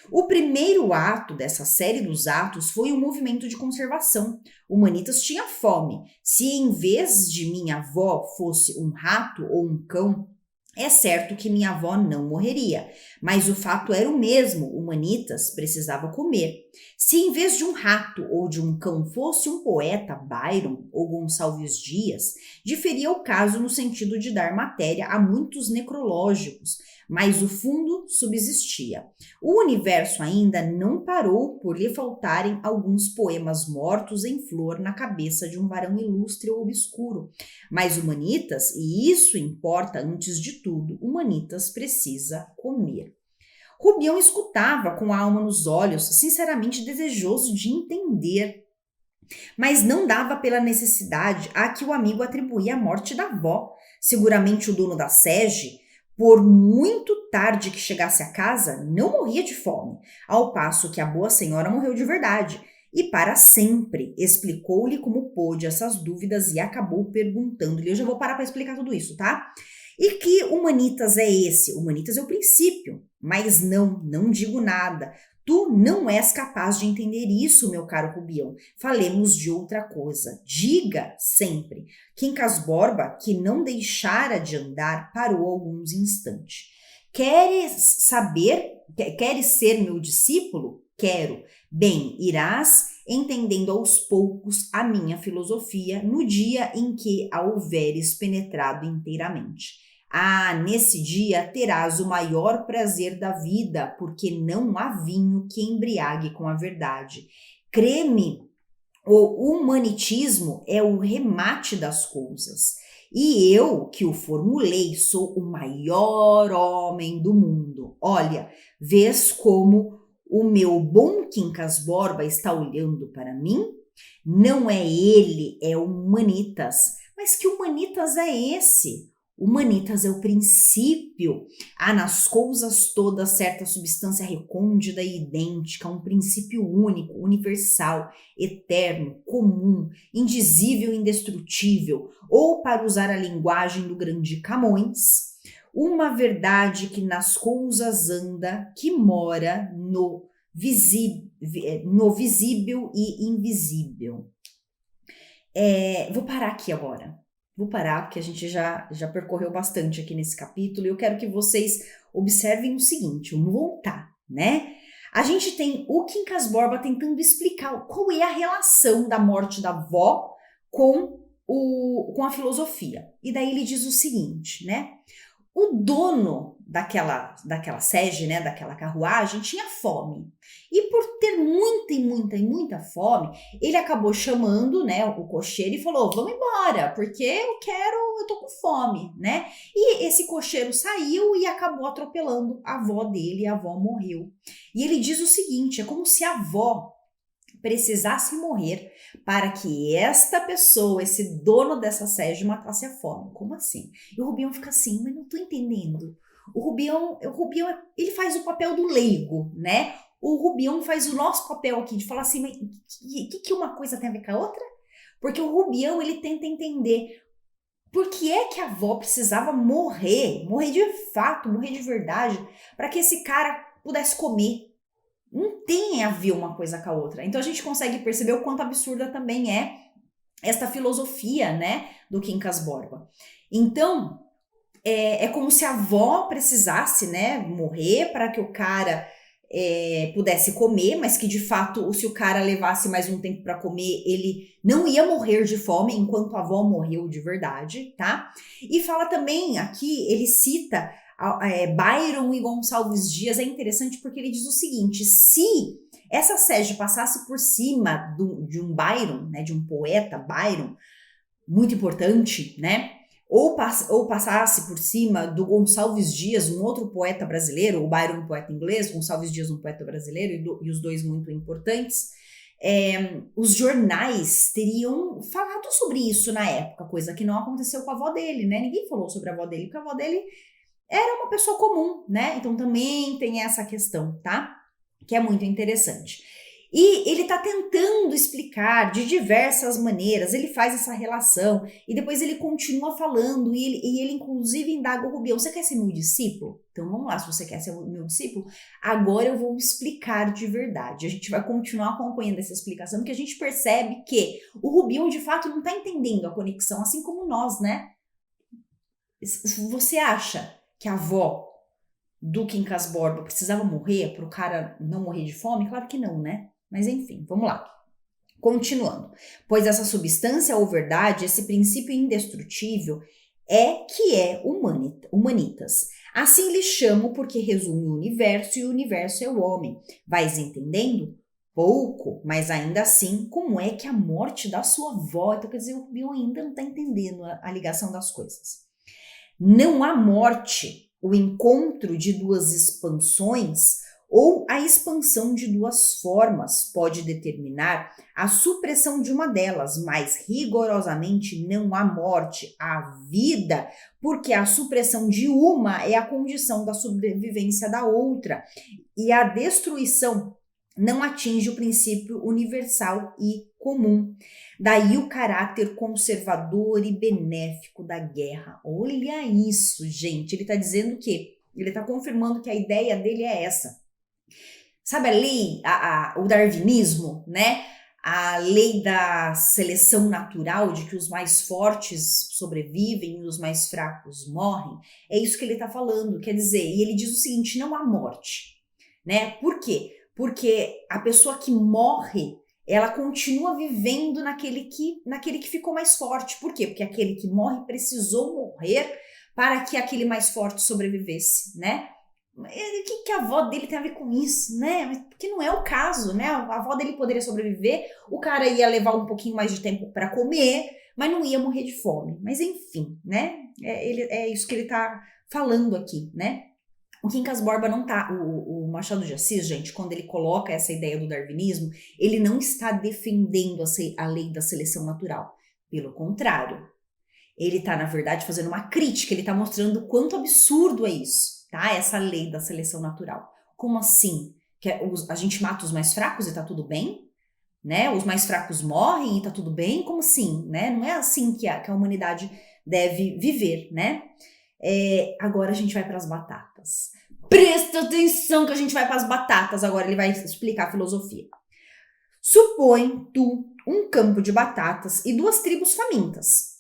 A: O primeiro ato dessa série dos atos foi um movimento de conservação. O Manitas tinha fome. Se em vez de minha avó fosse um rato ou um cão, é certo que minha avó não morreria, mas o fato era o mesmo, o Manitas precisava comer. Se em vez de um rato ou de um cão fosse um poeta, Byron ou Gonçalves Dias, diferia o caso no sentido de dar matéria a muitos necrológicos, mas o fundo subsistia. O universo ainda não parou por lhe faltarem alguns poemas mortos em flor na cabeça de um varão ilustre ou obscuro. Mas o Manitas, e isso importa antes de tudo, o Manitas precisa comer. Rubião escutava com a alma nos olhos, sinceramente desejoso de entender, mas não dava pela necessidade a que o amigo atribuía a morte da avó. Seguramente o dono da sege, por muito tarde que chegasse a casa, não morria de fome, ao passo que a boa senhora morreu de verdade. E para sempre, explicou-lhe como pôde essas dúvidas e acabou perguntando-lhe. Eu já vou parar para explicar tudo isso, tá? E que humanitas é esse? Humanitas é o princípio, mas não digo nada. Tu não és capaz de entender isso, meu caro Rubião. Falemos de outra coisa. Diga sempre. Quincas Borba, que não deixara de andar, parou alguns instantes. Queres ser meu discípulo? Quero. Bem, irás entendendo aos poucos a minha filosofia no dia em que a houveres penetrado inteiramente. Ah, nesse dia terás o maior prazer da vida, porque não há vinho que embriague com a verdade. Crê-me, o humanitismo é o remate das coisas. E eu, que o formulei, sou o maior homem do mundo. Olha, vês como o meu bom Quincas Borba está olhando para mim? Não é ele, é o Manitas. Mas que humanitas é esse? Humanitas é o princípio. Há nas coisas todas certa substância recôndita e idêntica, um princípio único, universal, eterno, comum, indizível e indestrutível, ou, para usar a linguagem do grande Camões, uma verdade que nas coisas anda, que mora no visível e invisível. Vou parar aqui agora. Vou parar porque a gente já percorreu bastante aqui nesse capítulo e eu quero que vocês observem o seguinte, vamos voltar, né? A gente tem o Quincas Borba tentando explicar qual é a relação da morte da avó com a filosofia. E daí ele diz o seguinte, né? O dono daquela sege, né, daquela carruagem, tinha fome. E por ter muita fome, ele acabou chamando, né, o cocheiro e falou, vamos embora, porque eu tô com fome, né? E esse cocheiro saiu e acabou atropelando a avó dele, e a avó morreu. E ele diz o seguinte, é como se a avó precisasse morrer para que esta pessoa, esse dono dessa sede, matasse a fome. Como assim? E o Rubião fica assim, mas não tô entendendo. O Rubião, ele faz o papel do leigo, né? O Rubião faz o nosso papel aqui de falar assim, mas o que uma coisa tem a ver com a outra? Porque o Rubião, ele tenta entender por que é que a avó precisava morrer de fato, morrer de verdade, para que esse cara pudesse comer. Não tem a ver uma coisa com a outra. Então a gente consegue perceber o quanto absurda também é esta filosofia, né, do Quincas Borba. Então, é como se a avó precisasse, né, morrer para que o cara pudesse comer, mas que de fato, se o cara levasse mais um tempo para comer, ele não ia morrer de fome, enquanto a avó morreu de verdade, tá? E fala também, aqui, ele cita Byron e Gonçalves Dias, é interessante porque ele diz o seguinte, se essa sege passasse por cima de um Byron, né, de um poeta Byron, muito importante, né, ou passasse por cima do Gonçalves Dias, um outro poeta brasileiro, o Byron um poeta inglês, Gonçalves Dias um poeta brasileiro, e os dois muito importantes, os jornais teriam falado sobre isso na época, coisa que não aconteceu com a avó dele, né, ninguém falou sobre a avó dele, porque a avó dele era uma pessoa comum, né? Então também tem essa questão, tá? Que é muito interessante. E ele tá tentando explicar de diversas maneiras, ele faz essa relação e depois ele continua falando e ele inclusive indaga o Rubião, você quer ser meu discípulo? Então vamos lá, se você quer ser meu discípulo, agora eu vou explicar de verdade. A gente vai continuar acompanhando essa explicação, porque a gente percebe que o Rubião de fato não tá entendendo a conexão, assim como nós, né? Você acha que a avó do Quincas Borba precisava morrer para o cara não morrer de fome? Claro que não, né? Mas enfim, vamos lá. Continuando. Pois essa substância ou verdade, esse princípio indestrutível, é humanitas. Assim lhe chamo porque resume o universo e o universo é o homem. Vais entendendo? Pouco, mas ainda assim, como é que a morte da sua avó... Então quer dizer, o Bion ainda não está entendendo a ligação das coisas. Não há morte, o encontro de duas expansões ou a expansão de duas formas pode determinar a supressão de uma delas, mas rigorosamente não há morte, há vida, porque a supressão de uma é a condição da sobrevivência da outra e a destruição não atinge o princípio universal e comum. Daí o caráter conservador e benéfico da guerra. Olha isso, gente. Ele está dizendo que ele está confirmando que a ideia dele é essa. Sabe a lei, o darwinismo, né? A lei da seleção natural, de que os mais fortes sobrevivem e os mais fracos morrem. É isso que ele está falando. Quer dizer, e ele diz o seguinte, não há morte, né? Por quê? Porque a pessoa que morre, ela continua vivendo naquele que ficou mais forte. Por quê? Porque aquele que morre precisou morrer para que aquele mais forte sobrevivesse, né? O que a avó dele tem a ver com isso, né? Porque não é o caso, né? A avó dele poderia sobreviver, o cara ia levar um pouquinho mais de tempo para comer, mas não ia morrer de fome. Mas enfim, né? É isso que ele tá falando aqui, né? O Quincas Borba não tá. O Machado de Assis, gente, quando ele coloca essa ideia do darwinismo, ele não está defendendo a lei da seleção natural. Pelo contrário, ele tá, na verdade, fazendo uma crítica, ele tá mostrando o quanto absurdo é isso, tá? Essa lei da seleção natural. Como assim? Que a gente mata os mais fracos e tá tudo bem? Né? Os mais fracos morrem e tá tudo bem? Como assim? Né? Não é assim que a humanidade deve viver, né? Agora a gente vai para as batatas. Presta atenção que a gente vai para as batatas. Agora ele vai explicar a filosofia. Supõe tu um campo de batatas e 2 tribos famintas.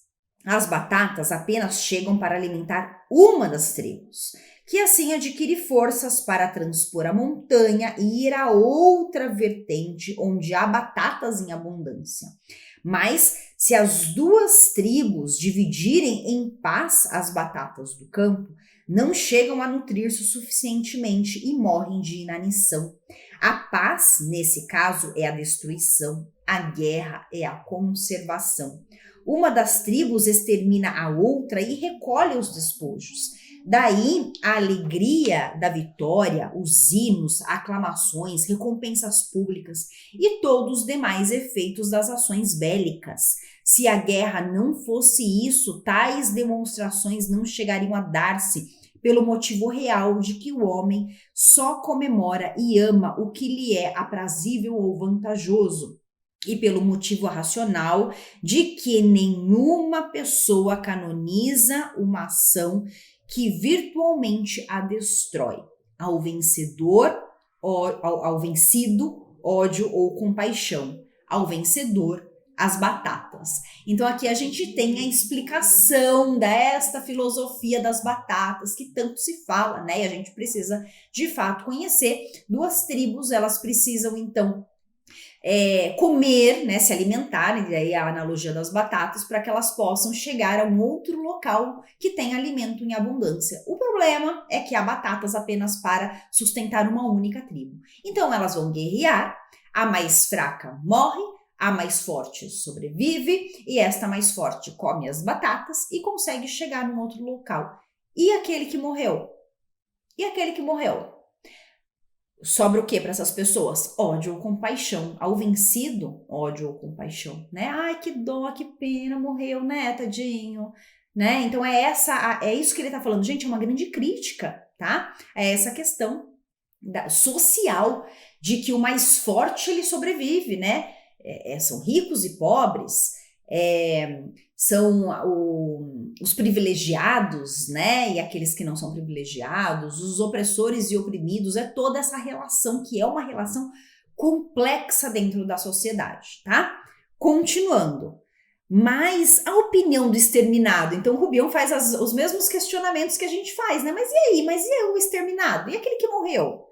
A: As batatas apenas chegam para alimentar uma das tribos, que assim adquire forças para transpor a montanha e ir a outra vertente onde há batatas em abundância. Mas se as 2 tribos dividirem em paz as batatas do campo, não chegam a nutrir-se suficientemente e morrem de inanição. A paz, nesse caso, é a destruição, a guerra é a conservação. Uma das tribos extermina a outra e recolhe os despojos. Daí a alegria da vitória, os hinos, aclamações, recompensas públicas e todos os demais efeitos das ações bélicas. Se a guerra não fosse isso, tais demonstrações não chegariam a dar-se pelo motivo real de que o homem só comemora e ama o que lhe é aprazível ou vantajoso, e pelo motivo racional de que nenhuma pessoa canoniza uma ação que virtualmente a destrói. Ao vencido, ódio ou compaixão. Ao vencedor, as batatas. Então aqui a gente tem a explicação desta filosofia das batatas que tanto se fala, né? E a gente precisa de fato conhecer. 2 tribos, elas precisam então comer, né, se alimentarem, daí a analogia das batatas, para que elas possam chegar a um outro local que tem alimento em abundância. O problema é que há batatas apenas para sustentar uma única tribo. Então elas vão guerrear, a mais fraca morre, a mais forte sobrevive, e esta mais forte come as batatas e consegue chegar num outro local. E aquele que morreu? E aquele que morreu? Sobra o que para essas pessoas? Ódio ou compaixão. Ao vencido, ódio ou compaixão, né? Ai, que dó, que pena, morreu, né, tadinho, né? Então é isso que ele tá falando. Gente, é uma grande crítica, tá? É essa questão social de que o mais forte ele sobrevive, né? São ricos e pobres, são os privilegiados, né, e aqueles que não são privilegiados, os opressores e oprimidos, é toda essa relação que é uma relação complexa dentro da sociedade, tá? Continuando. Mas a opinião do exterminado, então o Rubião faz os mesmos questionamentos que a gente faz, né? Mas e aí? Mas e o exterminado? E aquele que morreu?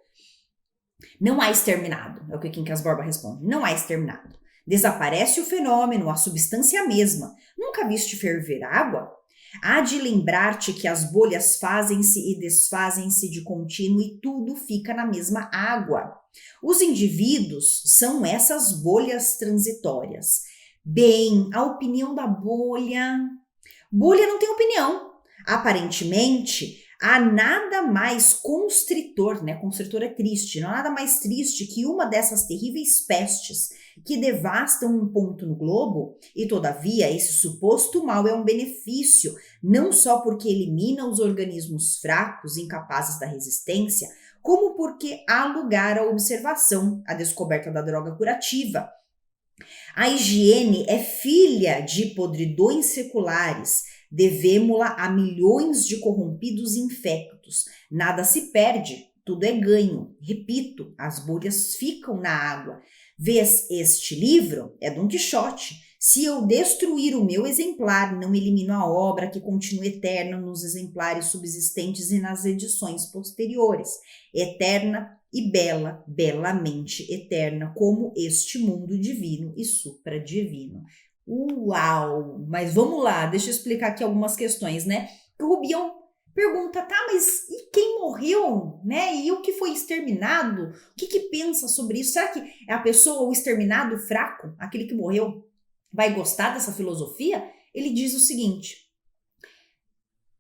A: Não há exterminado, é o que Quincas Borba responde. Não há exterminado. Desaparece o fenômeno, a substância mesma. Nunca viste ferver água? Há de lembrar-te que as bolhas fazem-se e desfazem-se de contínuo e tudo fica na mesma água. Os indivíduos são essas bolhas transitórias. Bem, a opinião da bolha... Bolha não tem opinião. Aparentemente, há nada mais constritor, né? Constritor é triste, não há nada mais triste que uma dessas terríveis pestes que devastam um ponto no globo, e todavia esse suposto mal é um benefício, não só porque elimina os organismos fracos, incapazes da resistência, como porque há lugar à observação, à descoberta da droga curativa. A higiene é filha de podridões seculares, devemo-la a milhões de corrompidos infectos. Nada se perde, tudo é ganho. Repito, as bolhas ficam na água. Vês este livro? É Dom Quixote. Se eu destruir o meu exemplar, não elimino a obra que continua eterna nos exemplares subsistentes e nas edições posteriores. Eterna e bela, belamente eterna, como este mundo divino e supradivino. Uau! Mas vamos lá, deixa eu explicar aqui algumas questões, né? O Rubião pergunta, tá, mas e quem morreu, né? E o que foi exterminado? O que pensa sobre isso? Será que é a pessoa, o exterminado fraco, aquele que morreu? vai gostar dessa filosofia, ele diz o seguinte: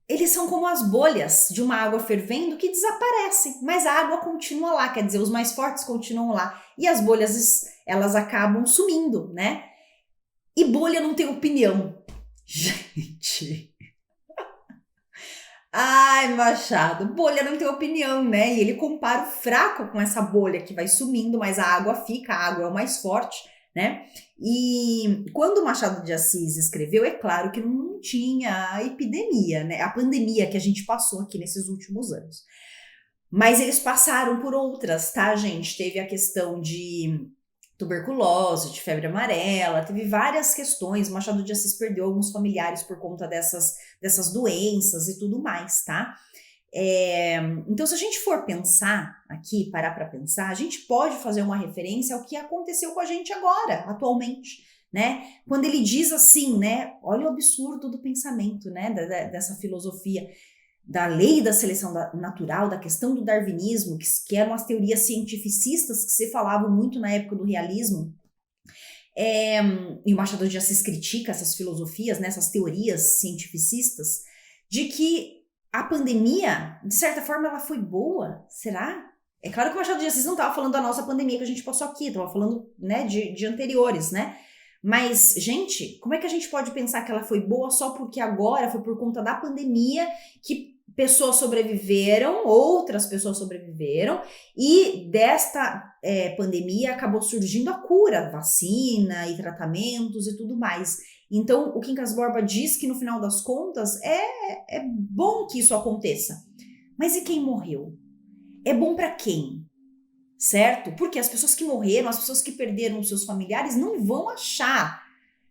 A: eles são como as bolhas de uma água fervendo que desaparecem, mas a água continua lá, quer dizer, os mais fortes continuam lá e as bolhas, elas acabam sumindo, né? E bolha não tem opinião. Gente. Ai, Machado, bolha não tem opinião, né? E ele compara o fraco com essa bolha que vai sumindo, mas a água fica, a água é o mais forte, né? E quando o Machado de Assis escreveu, é claro que não tinha a epidemia, né? A pandemia que a gente passou aqui nesses últimos anos. Mas eles passaram por outras, tá, gente? Teve a questão de tuberculose, de febre amarela, teve várias questões. Machado de Assis perdeu alguns familiares por conta dessas doenças e tudo mais, tá? Então, se a gente for pensar aqui, parar para pensar, a gente pode fazer uma referência ao que aconteceu com a gente agora, atualmente, né? Quando ele diz assim, né? Olha o absurdo do pensamento, né? Dessa filosofia da lei da seleção natural, da questão do darwinismo, que eram as teorias cientificistas que se falavam muito na época do realismo. E o Machado de Assis critica essas filosofias, né, essas teorias cientificistas, de que a pandemia, de certa forma, ela foi boa. Será? É claro que o Machado de Assis não estava falando da nossa pandemia que a gente passou aqui, estava falando, né, de anteriores, né? Mas, gente, como é que a gente pode pensar que ela foi boa só porque agora foi por conta da pandemia que pessoas sobreviveram, outras pessoas sobreviveram, e desta pandemia acabou surgindo a cura, vacina e tratamentos e tudo mais. Então, o Quincas Borba diz que no final das contas é bom que isso aconteça. Mas e quem morreu? É bom para quem? Certo? Porque as pessoas que morreram, as pessoas que perderam seus familiares não vão achar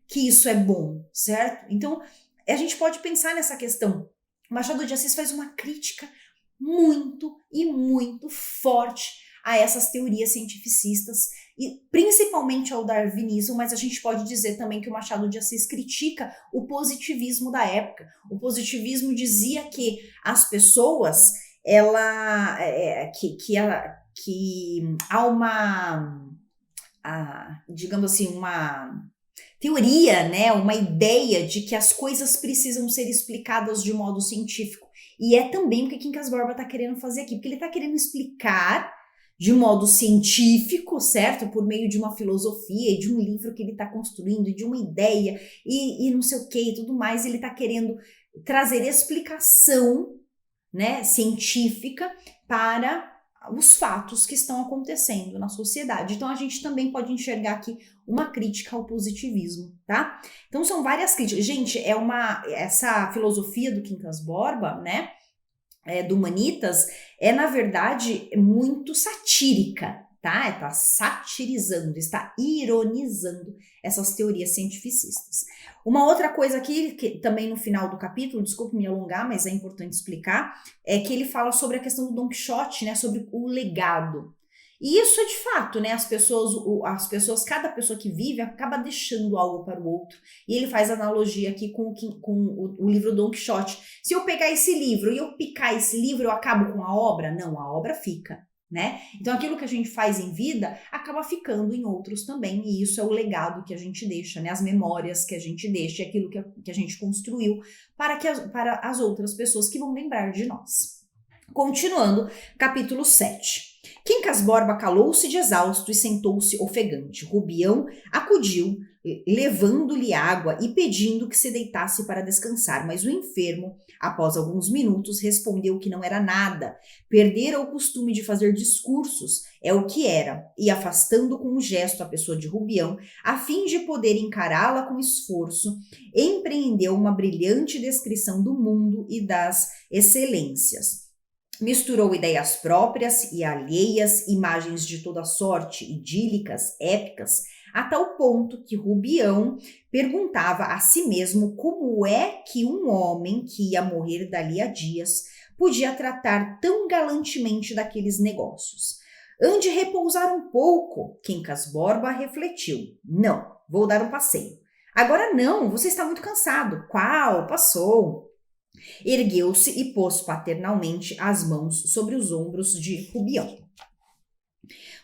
A: que isso é bom, certo? Então, a gente pode pensar nessa questão. Machado de Assis faz uma crítica muito e muito forte a essas teorias cientificistas e principalmente ao darwinismo, mas a gente pode dizer também que o Machado de Assis critica o positivismo da época. O positivismo dizia que as pessoas, que há uma, digamos assim, uma teoria, né, uma ideia de que as coisas precisam ser explicadas de modo científico. E é também o que Quincas Borba está querendo fazer aqui, porque ele está querendo explicar de modo científico, certo? Por meio de uma filosofia e de um livro que ele está construindo, de uma ideia e não sei o que e tudo mais. Ele está querendo trazer explicação, né, científica para os fatos que estão acontecendo na sociedade. Então a gente também pode enxergar aqui uma crítica ao positivismo, tá? Então são várias críticas. Gente, essa filosofia do Quincas Borba, né, do Humanitas, na verdade muito satírica, tá? Está satirizando, está ironizando essas teorias cientificistas. Uma outra coisa aqui, que também no final do capítulo, desculpe me alongar, mas é importante explicar, é que ele fala sobre a questão do Don Quixote, né, sobre o legado. E isso é de fato, né, as pessoas, cada pessoa que vive acaba deixando algo para o outro. E ele faz analogia aqui com o livro Don Quixote. Se eu pegar esse livro e eu picar esse livro, eu acabo com a obra? Não, a obra fica. Né? Então aquilo que a gente faz em vida acaba ficando em outros também, e isso é o legado que a gente deixa, né? As memórias que a gente deixa, aquilo que a gente construiu para as outras pessoas que vão lembrar de nós. Continuando, capítulo 7. Quincas Borba calou-se de exausto e sentou-se ofegante. Rubião acudiu, levando-lhe água e pedindo que se deitasse para descansar, mas o enfermo, após alguns minutos, respondeu que não era nada. Perdera o costume de fazer discursos, é o que era, e afastando com um gesto a pessoa de Rubião, a fim de poder encará-la com esforço, empreendeu uma brilhante descrição do mundo e das excelências. Misturou ideias próprias e alheias, imagens de toda sorte, idílicas, épicas, a tal ponto que Rubião perguntava a si mesmo como é que um homem que ia morrer dali a dias podia tratar tão galantemente daqueles negócios. Ande repousar um pouco, Quincas Borba refletiu. Não, vou dar um passeio. Agora não, você está muito cansado. Qual? Passou. Ergueu-se e pôs paternalmente as mãos sobre os ombros de Rubião.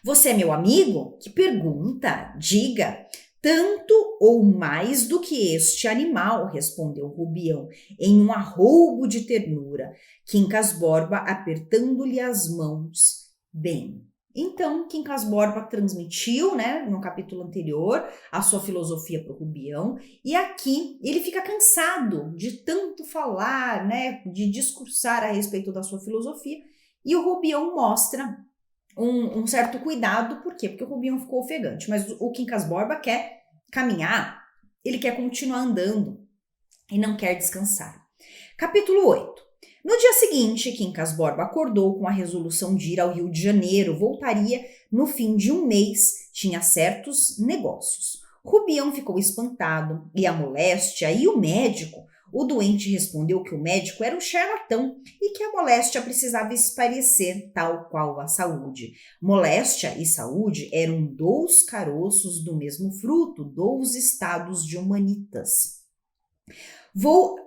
A: Você é meu amigo? Que pergunta! Diga! Tanto ou mais do que este animal, respondeu Rubião, em um arroubo de ternura, Quincas Borba apertando-lhe as mãos. Bem, então Quincas Borba transmitiu, né, no capítulo anterior, a sua filosofia para o Rubião, e aqui ele fica cansado de tanto falar, né, de discursar a respeito da sua filosofia, e o Rubião mostra um certo cuidado. Por quê? Porque o Rubião ficou ofegante, mas o Quincas Borba quer caminhar, ele quer continuar andando e não quer descansar. Capítulo 8. No dia seguinte, Quincas Borba acordou com a resolução de ir ao Rio de Janeiro, voltaria no fim de um mês, tinha certos negócios. Rubião ficou espantado e a moléstia e o médico. O doente respondeu que o médico era um charlatão e que a moléstia precisava esparecer, tal qual a saúde. Moléstia e saúde eram 2 caroços do mesmo fruto, 2 estados de humanitas. Vou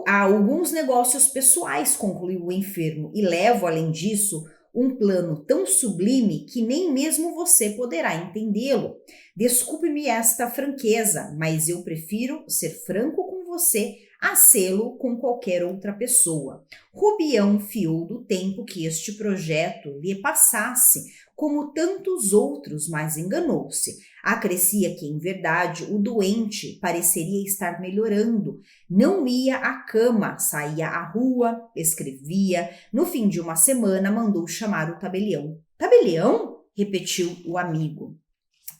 A: a alguns negócios pessoais, concluiu o enfermo, e levo, além disso, um plano tão sublime que nem mesmo você poderá entendê-lo. Desculpe-me esta franqueza, mas eu prefiro ser franco com você a sê-lo com qualquer outra pessoa. Rubião fiou do tempo que este projeto lhe passasse, como tantos outros, mas enganou-se. Acrescia que, em verdade, o doente pareceria estar melhorando. Não ia à cama, saía à rua, escrevia. No fim de uma semana, mandou chamar o tabelião. Tabelião? Repetiu o amigo.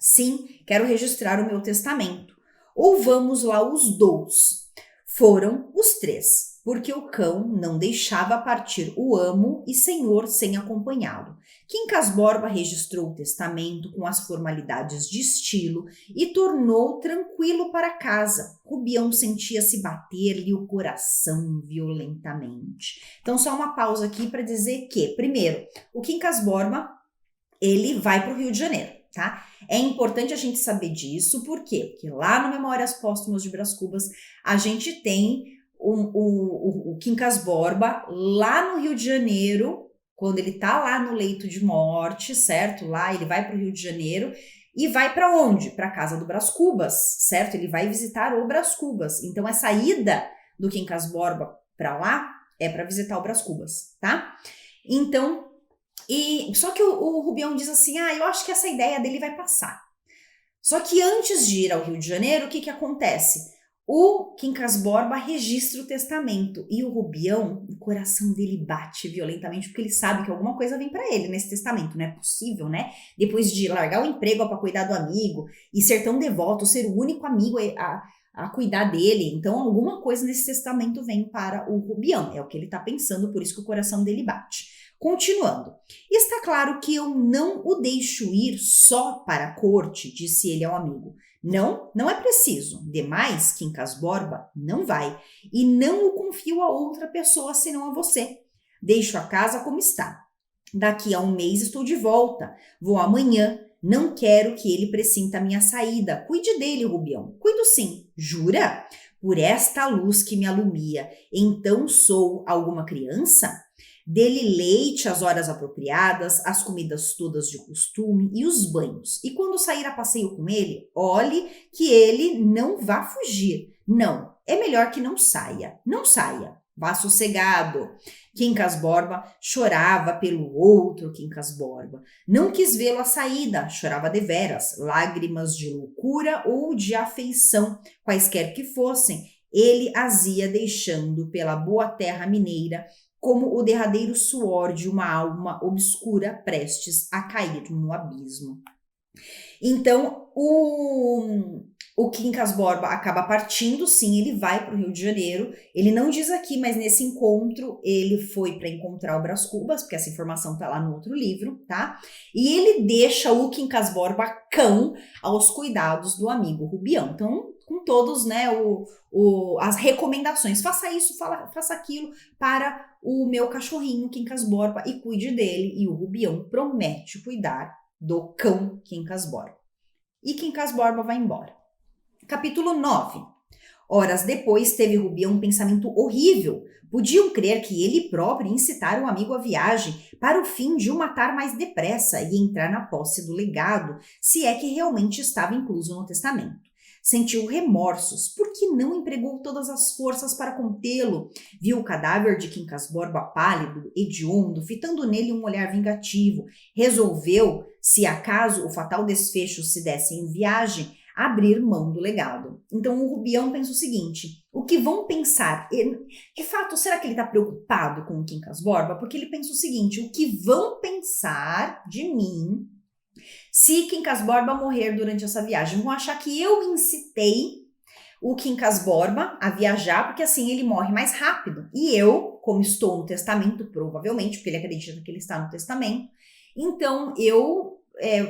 A: Sim, quero registrar o meu testamento. Ou vamos lá os 2. Foram os 3, porque o cão não deixava partir o amo e senhor sem acompanhá-lo. Quincas Borba registrou o testamento com as formalidades de estilo e tornou tranquilo para casa. Rubião sentia-se bater-lhe o coração violentamente. Então, só uma pausa aqui para dizer que, primeiro, o Quincas Borba, ele vai para o Rio de Janeiro, tá? É importante a gente saber disso, por quê? Porque lá no Memórias Póstumas de Brás Cubas, a gente tem o Quincas Borba lá no Rio de Janeiro, quando ele tá lá no leito de morte, certo? Lá ele vai para o Rio de Janeiro e vai para onde? Para a casa do Brás Cubas, certo? Ele vai visitar o Brás Cubas. Então, essa ida do Quincas Borba para lá é para visitar o Brás Cubas, tá? Então, só que o Rubião diz assim, eu acho que essa ideia dele vai passar. Só que antes de ir ao Rio de Janeiro, o que acontece? O Quincas Borba registra o testamento e o Rubião, o coração dele bate violentamente porque ele sabe que alguma coisa vem para ele nesse testamento. Não é possível, né? Depois de largar o emprego para cuidar do amigo e ser tão devoto, ser o único amigo a cuidar dele. Então, alguma coisa nesse testamento vem para o Rubião. É o que ele está pensando, por isso que o coração dele bate. Continuando. Está claro que eu não o deixo ir só para a corte, disse ele ao amigo. Não, não é preciso. Demais, Quincas Borba não vai. E não o confio a outra pessoa senão a você. Deixo a casa como está. Daqui a um mês estou de volta. Vou amanhã. Não quero que ele pressinta a minha saída. Cuide dele, Rubião. Cuido sim. Jura? Por esta luz que me alumia. Então sou alguma criança? Dê-lhe leite às horas apropriadas, as comidas todas de costume e os banhos. E quando sair a passeio com ele, olhe que ele não vá fugir. Não, é melhor que não saia. Não saia. Vá sossegado. Quincas Borba chorava pelo outro Quincas Borba. Não quis vê-lo à saída, chorava deveras, lágrimas de loucura ou de afeição, quaisquer que fossem, ele as ia deixando pela boa terra mineira, como o derradeiro suor de uma alma obscura prestes a cair no abismo. Então, o Quincas Borba acaba partindo, sim, ele vai para o Rio de Janeiro. Ele não diz aqui, mas nesse encontro ele foi para encontrar o Brás Cubas, porque essa informação está lá no outro livro, tá? E ele deixa o Quincas Borba cão aos cuidados do amigo Rubião. Então, com todos, né, as recomendações, faça isso, faça aquilo para o meu cachorrinho Quincas Borba e cuide dele. E o Rubião promete cuidar do cão Quincas Borba. E Quincas Borba vai embora. Capítulo 9. Horas depois, teve Rubião um pensamento horrível. Podiam crer que ele próprio incitara o amigo à viagem para o fim de o matar mais depressa e entrar na posse do legado, se é que realmente estava incluso no testamento. Sentiu remorsos, porque não empregou todas as forças para contê-lo. Viu o cadáver de Quincas Borba pálido, hediondo, fitando nele um olhar vingativo. Resolveu, se acaso o fatal desfecho se desse em viagem, abrir mão do legado. Então o Rubião pensa o seguinte: o que vão pensar? De fato, será que ele está preocupado com o Quincas Borba? Porque ele pensa o seguinte: o que vão pensar de mim se Quincas Borba morrer durante essa viagem? Vão achar que eu incitei o Quincas Borba a viajar, porque assim ele morre mais rápido. E eu, como estou no testamento, provavelmente, porque ele acredita que ele está no testamento, então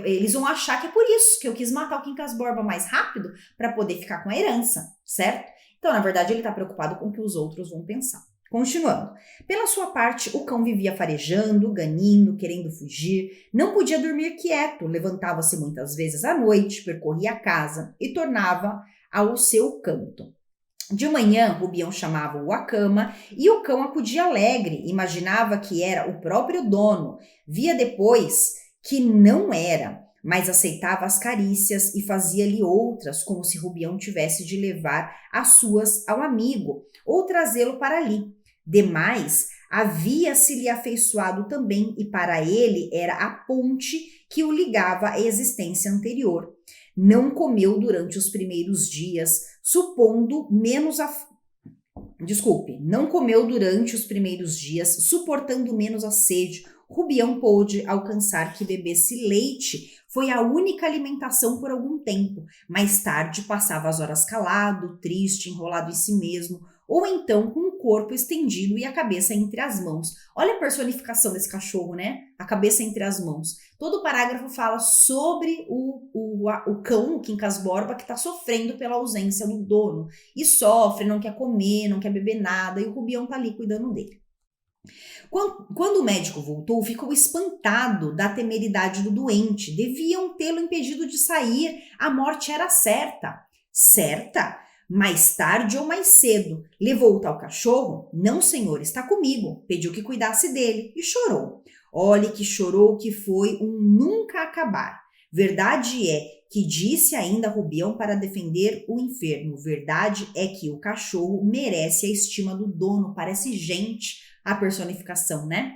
A: eles vão achar que é por isso que eu quis matar o Quincas Borba mais rápido para poder ficar com a herança, certo? Então, na verdade, ele está preocupado com o que os outros vão pensar. Continuando. Pela sua parte, o cão vivia farejando, ganindo, querendo fugir, não podia dormir quieto, levantava-se muitas vezes à noite, percorria a casa e tornava ao seu canto. De manhã, Rubião chamava-o à cama e o cão acudia alegre, imaginava que era o próprio dono, via depois que não era, mas aceitava as carícias e fazia-lhe outras, como se Rubião tivesse de levar as suas ao amigo ou trazê-lo para ali. Demais, havia-se-lhe afeiçoado também e para ele era a ponte que o ligava à existência anterior. Não comeu durante os primeiros dias, não comeu durante os primeiros dias, suportando menos a sede. Rubião pôde alcançar que bebesse leite. Foi a única alimentação por algum tempo. Mais tarde passava as horas calado, triste, enrolado em si mesmo, ou então com o corpo estendido e a cabeça entre as mãos. Olha a personificação desse cachorro, né? A cabeça entre as mãos. Todo o parágrafo fala sobre o cão, o Quincas Borba, que está sofrendo pela ausência do dono. E sofre, não quer comer, não quer beber nada, e o Rubião está ali cuidando dele. Quando o médico voltou, ficou espantado da temeridade do doente. Deviam tê-lo impedido de sair. A morte era certa. Certa? Mais tarde ou mais cedo. Levou o tal cachorro? Não, senhor, está comigo. Pediu que cuidasse dele e chorou. Olhe que chorou que foi um nunca acabar. Verdade é que disse ainda Rubião para defender o enfermo. Verdade é que o cachorro merece a estima do dono. Parece gente a personificação, né?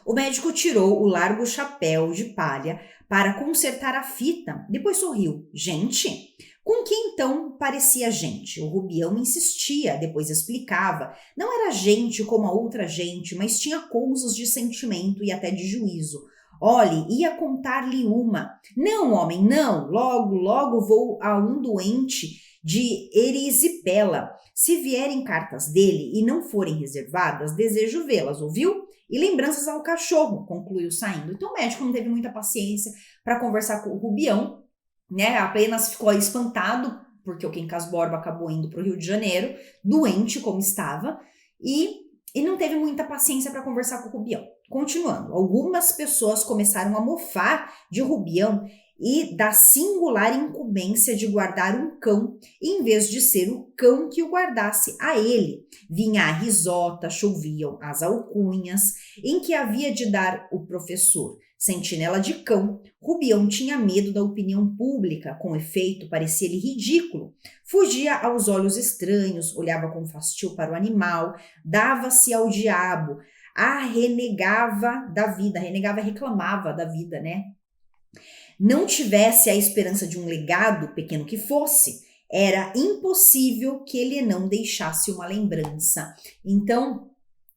A: O médico tirou o largo chapéu de palha para consertar a fita. Depois sorriu. Gente? Com que então parecia gente? O Rubião insistia, depois explicava. Não era gente como a outra gente, mas tinha coisas de sentimento e até de juízo. Olhe, ia contar-lhe uma. Não, homem, não. Logo vou a um doente de erisipela. Se vierem cartas dele e não forem reservadas, desejo vê-las, ouviu? E lembranças ao cachorro, concluiu saindo. Então o médico não teve muita paciência para conversar com o Rubião, né? Apenas ficou espantado, porque o Quincas Borba acabou indo para o Rio de Janeiro, doente como estava, e não teve muita paciência para conversar com o Rubião. Continuando, algumas pessoas começaram a mofar de Rubião e da singular incumbência de guardar um cão, em vez de ser o cão que o guardasse a ele. Vinha a risota, choviam as alcunhas, em que havia de dar o professor. Sentinela de cão, Rubião tinha medo da opinião pública, com efeito, parecia-lhe ridículo. Fugia aos olhos estranhos, olhava com fastio para o animal, dava-se ao diabo, renegava reclamava da vida, né? Não tivesse a esperança de um legado, pequeno que fosse, era impossível que ele não deixasse uma lembrança. Então,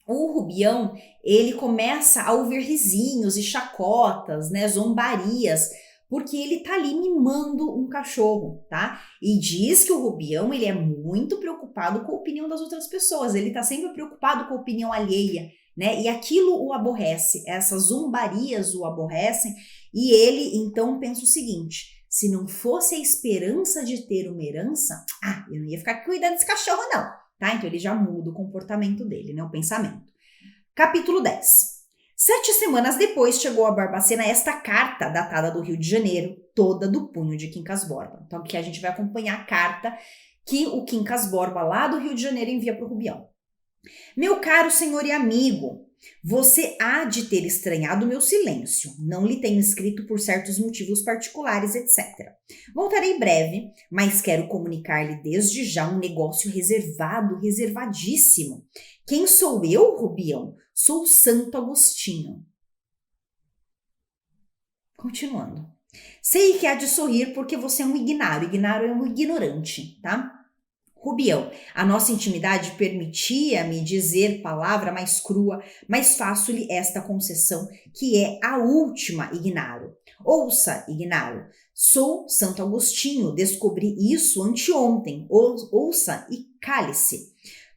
A: o Rubião, ele começa a ouvir risinhos e chacotas, né, zombarias, porque ele tá ali mimando um cachorro, tá? E diz que o Rubião, ele é muito preocupado com a opinião das outras pessoas, ele tá sempre preocupado com a opinião alheia, né? E aquilo o aborrece, essas zombarias o aborrecem, e ele então pensa o seguinte: se não fosse a esperança de ter uma herança, eu não ia ficar cuidando desse cachorro não, tá? Então ele já muda o comportamento dele, né? O pensamento. Capítulo 10. 7 semanas depois chegou a Barbacena esta carta datada do Rio de Janeiro, toda do punho de Quincas Borba. Então aqui a gente vai acompanhar a carta que o Quincas Borba, lá do Rio de Janeiro, envia para o Rubião. Meu caro senhor e amigo, você há de ter estranhado meu silêncio. Não lhe tenho escrito por certos motivos particulares, etc. Voltarei breve, mas quero comunicar-lhe desde já um negócio reservado, reservadíssimo. Quem sou eu, Rubião? Sou Santo Agostinho. Continuando. Sei que há de sorrir porque você é um ignário. Ignário é um ignorante, tá? Rubião, a nossa intimidade permitia-me dizer palavra mais crua, mas faço-lhe esta concessão, que é a última, Ignário. Ouça, Ignário, sou Santo Agostinho, descobri isso anteontem. Ouça e cale-se.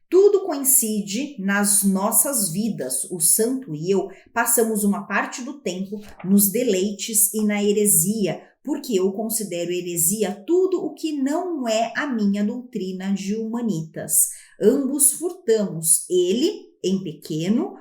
A: Tudo coincide nas nossas vidas. O santo e eu passamos uma parte do tempo nos deleites e na heresia, porque eu considero heresia tudo o que não é a minha doutrina de humanitas. Ambos furtamos, ele, em pequeno,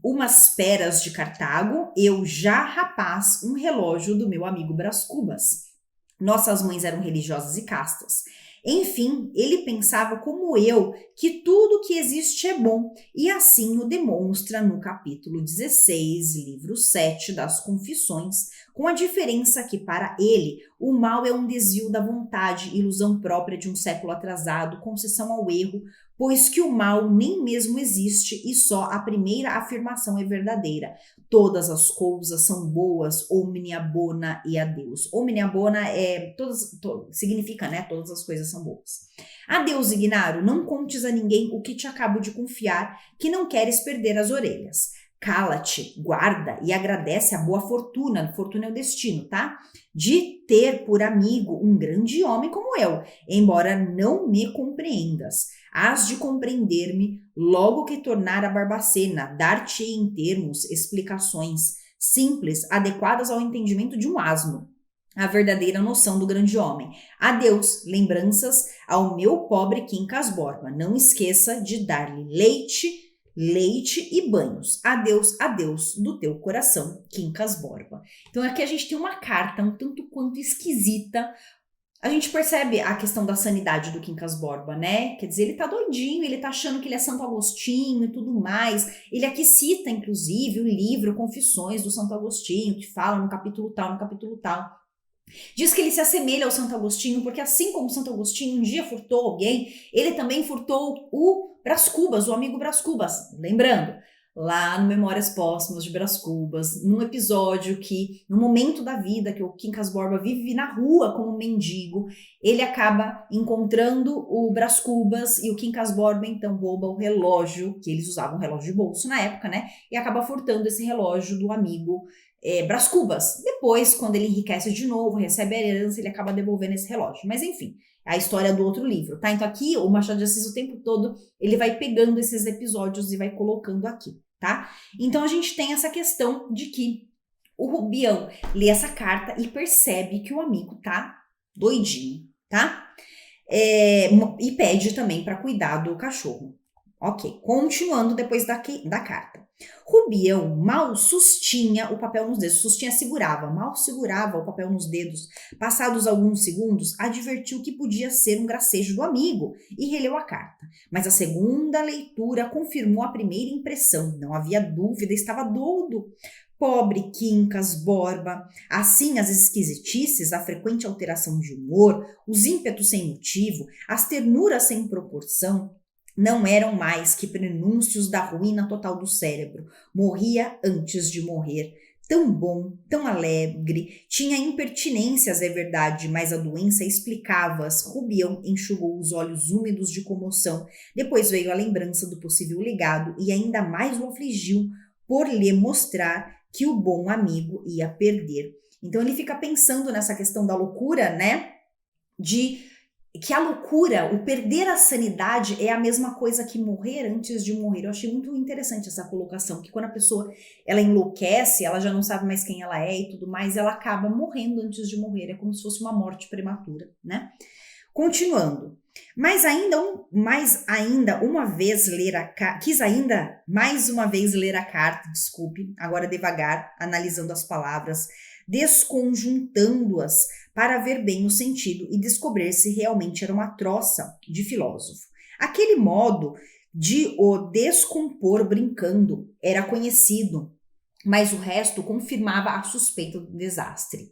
A: umas peras de Cartago, eu já rapaz, um relógio do meu amigo Brás Cubas. Nossas mães eram religiosas e castas. Enfim, ele pensava como eu, que tudo que existe é bom, e assim o demonstra no capítulo 16, livro 7 das Confissões, com a diferença que para ele o mal é um desvio da vontade, ilusão própria de um século atrasado, concessão ao erro, pois que o mal nem mesmo existe e só a primeira afirmação é verdadeira. Todas as coisas são boas, omnia bona e a Deus. Omnia bona significa, né? Todas as coisas são boas. Adeus, Ignário, não contes a ninguém o que te acabo de confiar, que não queres perder as orelhas. Cala-te, guarda e agradece a boa fortuna, fortuna é o destino, tá? De ter por amigo um grande homem como eu, embora não me compreendas. Hás de compreender-me logo que tornar a Barbacena, dar-te em termos explicações simples, adequadas ao entendimento de um asno, a verdadeira noção do grande homem. Adeus, lembranças ao meu pobre Quincas Borba. Não esqueça de dar-lhe leite e banhos. Adeus, adeus do teu coração, Quincas Borba. Então aqui a gente tem uma carta um tanto quanto esquisita. A gente percebe a questão da sanidade do Quincas Borba, né? Quer dizer, ele tá doidinho, ele tá achando que ele é Santo Agostinho e tudo mais. Ele aqui cita, inclusive, o livro Confissões do Santo Agostinho, que fala no capítulo tal, no capítulo tal. Diz que ele se assemelha ao Santo Agostinho, porque assim como Santo Agostinho um dia furtou alguém, ele também furtou o Brás Cubas, o amigo Brás Cubas. Lembrando, lá no Memórias Póstumas de Brás Cubas, num episódio que, no momento da vida que o Quincas Borba vive na rua como mendigo, ele acaba encontrando o Brás Cubas e o Quincas Borba então rouba o relógio, que eles usavam relógio de bolso na época, né? E acaba furtando esse relógio do amigo Brás Cubas. Depois, quando ele enriquece de novo, recebe a herança, ele acaba devolvendo esse relógio. Mas enfim, é a história do outro livro, tá? Então aqui o Machado de Assis o tempo todo, ele vai pegando esses episódios e vai colocando aqui, tá? Então a gente tem essa questão de que o Rubião lê essa carta e percebe que o amigo tá doidinho, tá? E pede também para cuidar do cachorro. Ok, continuando depois da carta. Rubião mal sustinha o papel nos dedos, sustinha segurava, mal segurava o papel nos dedos. Passados alguns segundos, advertiu que podia ser um gracejo do amigo e releu a carta. Mas a segunda leitura confirmou a primeira impressão, não havia dúvida, estava doudo. Pobre Quincas Borba, assim as esquisitices, a frequente alteração de humor, os ímpetos sem motivo, as ternuras sem proporção, não eram mais que prenúncios da ruína total do cérebro. Morria antes de morrer. Tão bom, tão alegre. Tinha impertinências, é verdade, mas a doença explicava-as. Rubião enxugou os olhos úmidos de comoção. Depois veio a lembrança do possível legado e ainda mais o afligiu por lhe mostrar que o bom amigo ia perder. Então ele fica pensando nessa questão da loucura, né? De que a loucura, o perder a sanidade é a mesma coisa que morrer antes de morrer. Eu achei muito interessante essa colocação, que quando a pessoa ela enlouquece, ela já não sabe mais quem ela é e tudo mais, ela acaba morrendo antes de morrer, é como se fosse uma morte prematura, né? Continuando. Mas ainda uma vez ler a carta, quis ainda mais uma vez ler a carta, desculpe, agora devagar, analisando as palavras, desconjuntando-as para ver bem o sentido e descobrir se realmente era uma troça de filósofo. Aquele modo de o descompor brincando era conhecido, mas o resto confirmava a suspeita do desastre.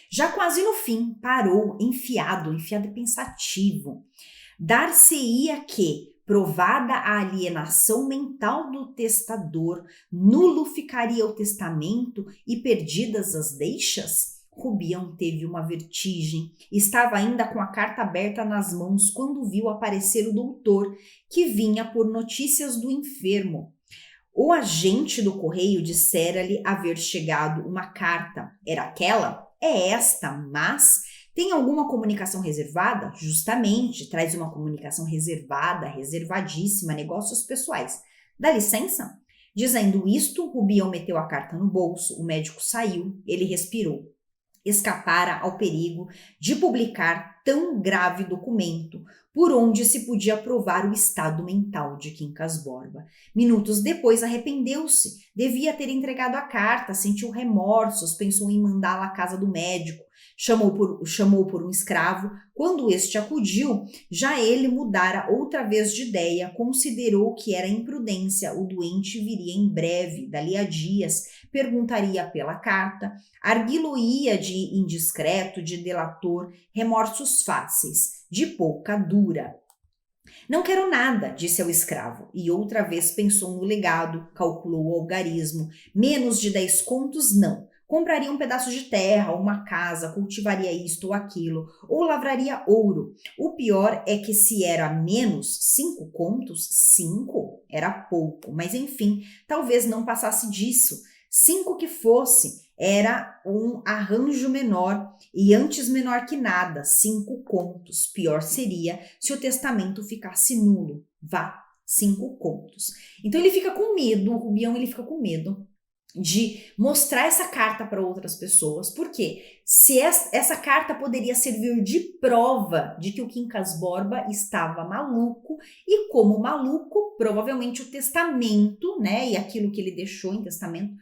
A: Já quase no fim, parou, enfiado e pensativo. Dar-se-ia que, provada a alienação mental do testador, nulo ficaria o testamento e perdidas as deixas? Rubião teve uma vertigem. Estava ainda com a carta aberta nas mãos quando viu aparecer o doutor, que vinha por notícias do enfermo. O agente do correio dissera-lhe haver chegado uma carta. Era aquela? É esta, mas tem alguma comunicação reservada? Justamente, traz uma comunicação reservada, reservadíssima, negócios pessoais. Dá licença? Dizendo isto, Rubião meteu a carta no bolso, o médico saiu, ele respirou. Escapara ao perigo de publicar tão grave documento, por onde se podia provar o estado mental de Quincas Borba. Minutos depois arrependeu-se, devia ter entregado a carta, sentiu remorsos, pensou em mandá-la à casa do médico, chamou por um escravo. Quando este acudiu, já ele mudara outra vez de ideia, considerou que era imprudência, o doente viria em breve, dali a dias, perguntaria pela carta, arguí-lo-ia de indiscreto, de delator, remorsos fáceis, de pouca dura. Não quero nada, disse ao escravo, e outra vez pensou no legado, calculou o algarismo, menos de 10 contos não. Compraria um pedaço de terra, uma casa, cultivaria isto ou aquilo, ou lavraria ouro. O pior é que se era menos 5 contos, 5 era pouco, mas enfim, talvez não passasse disso. 5 que fosse, era um arranjo menor e antes menor que nada, 5 contos. Pior seria se o testamento ficasse nulo. Vá, 5 contos. Então ele fica com medo, o Rubião ele fica com medo de mostrar essa carta para outras pessoas, porque se essa carta poderia servir de prova de que o Quincas Borba estava maluco, e como maluco, provavelmente o testamento, né, e aquilo que ele deixou em testamento,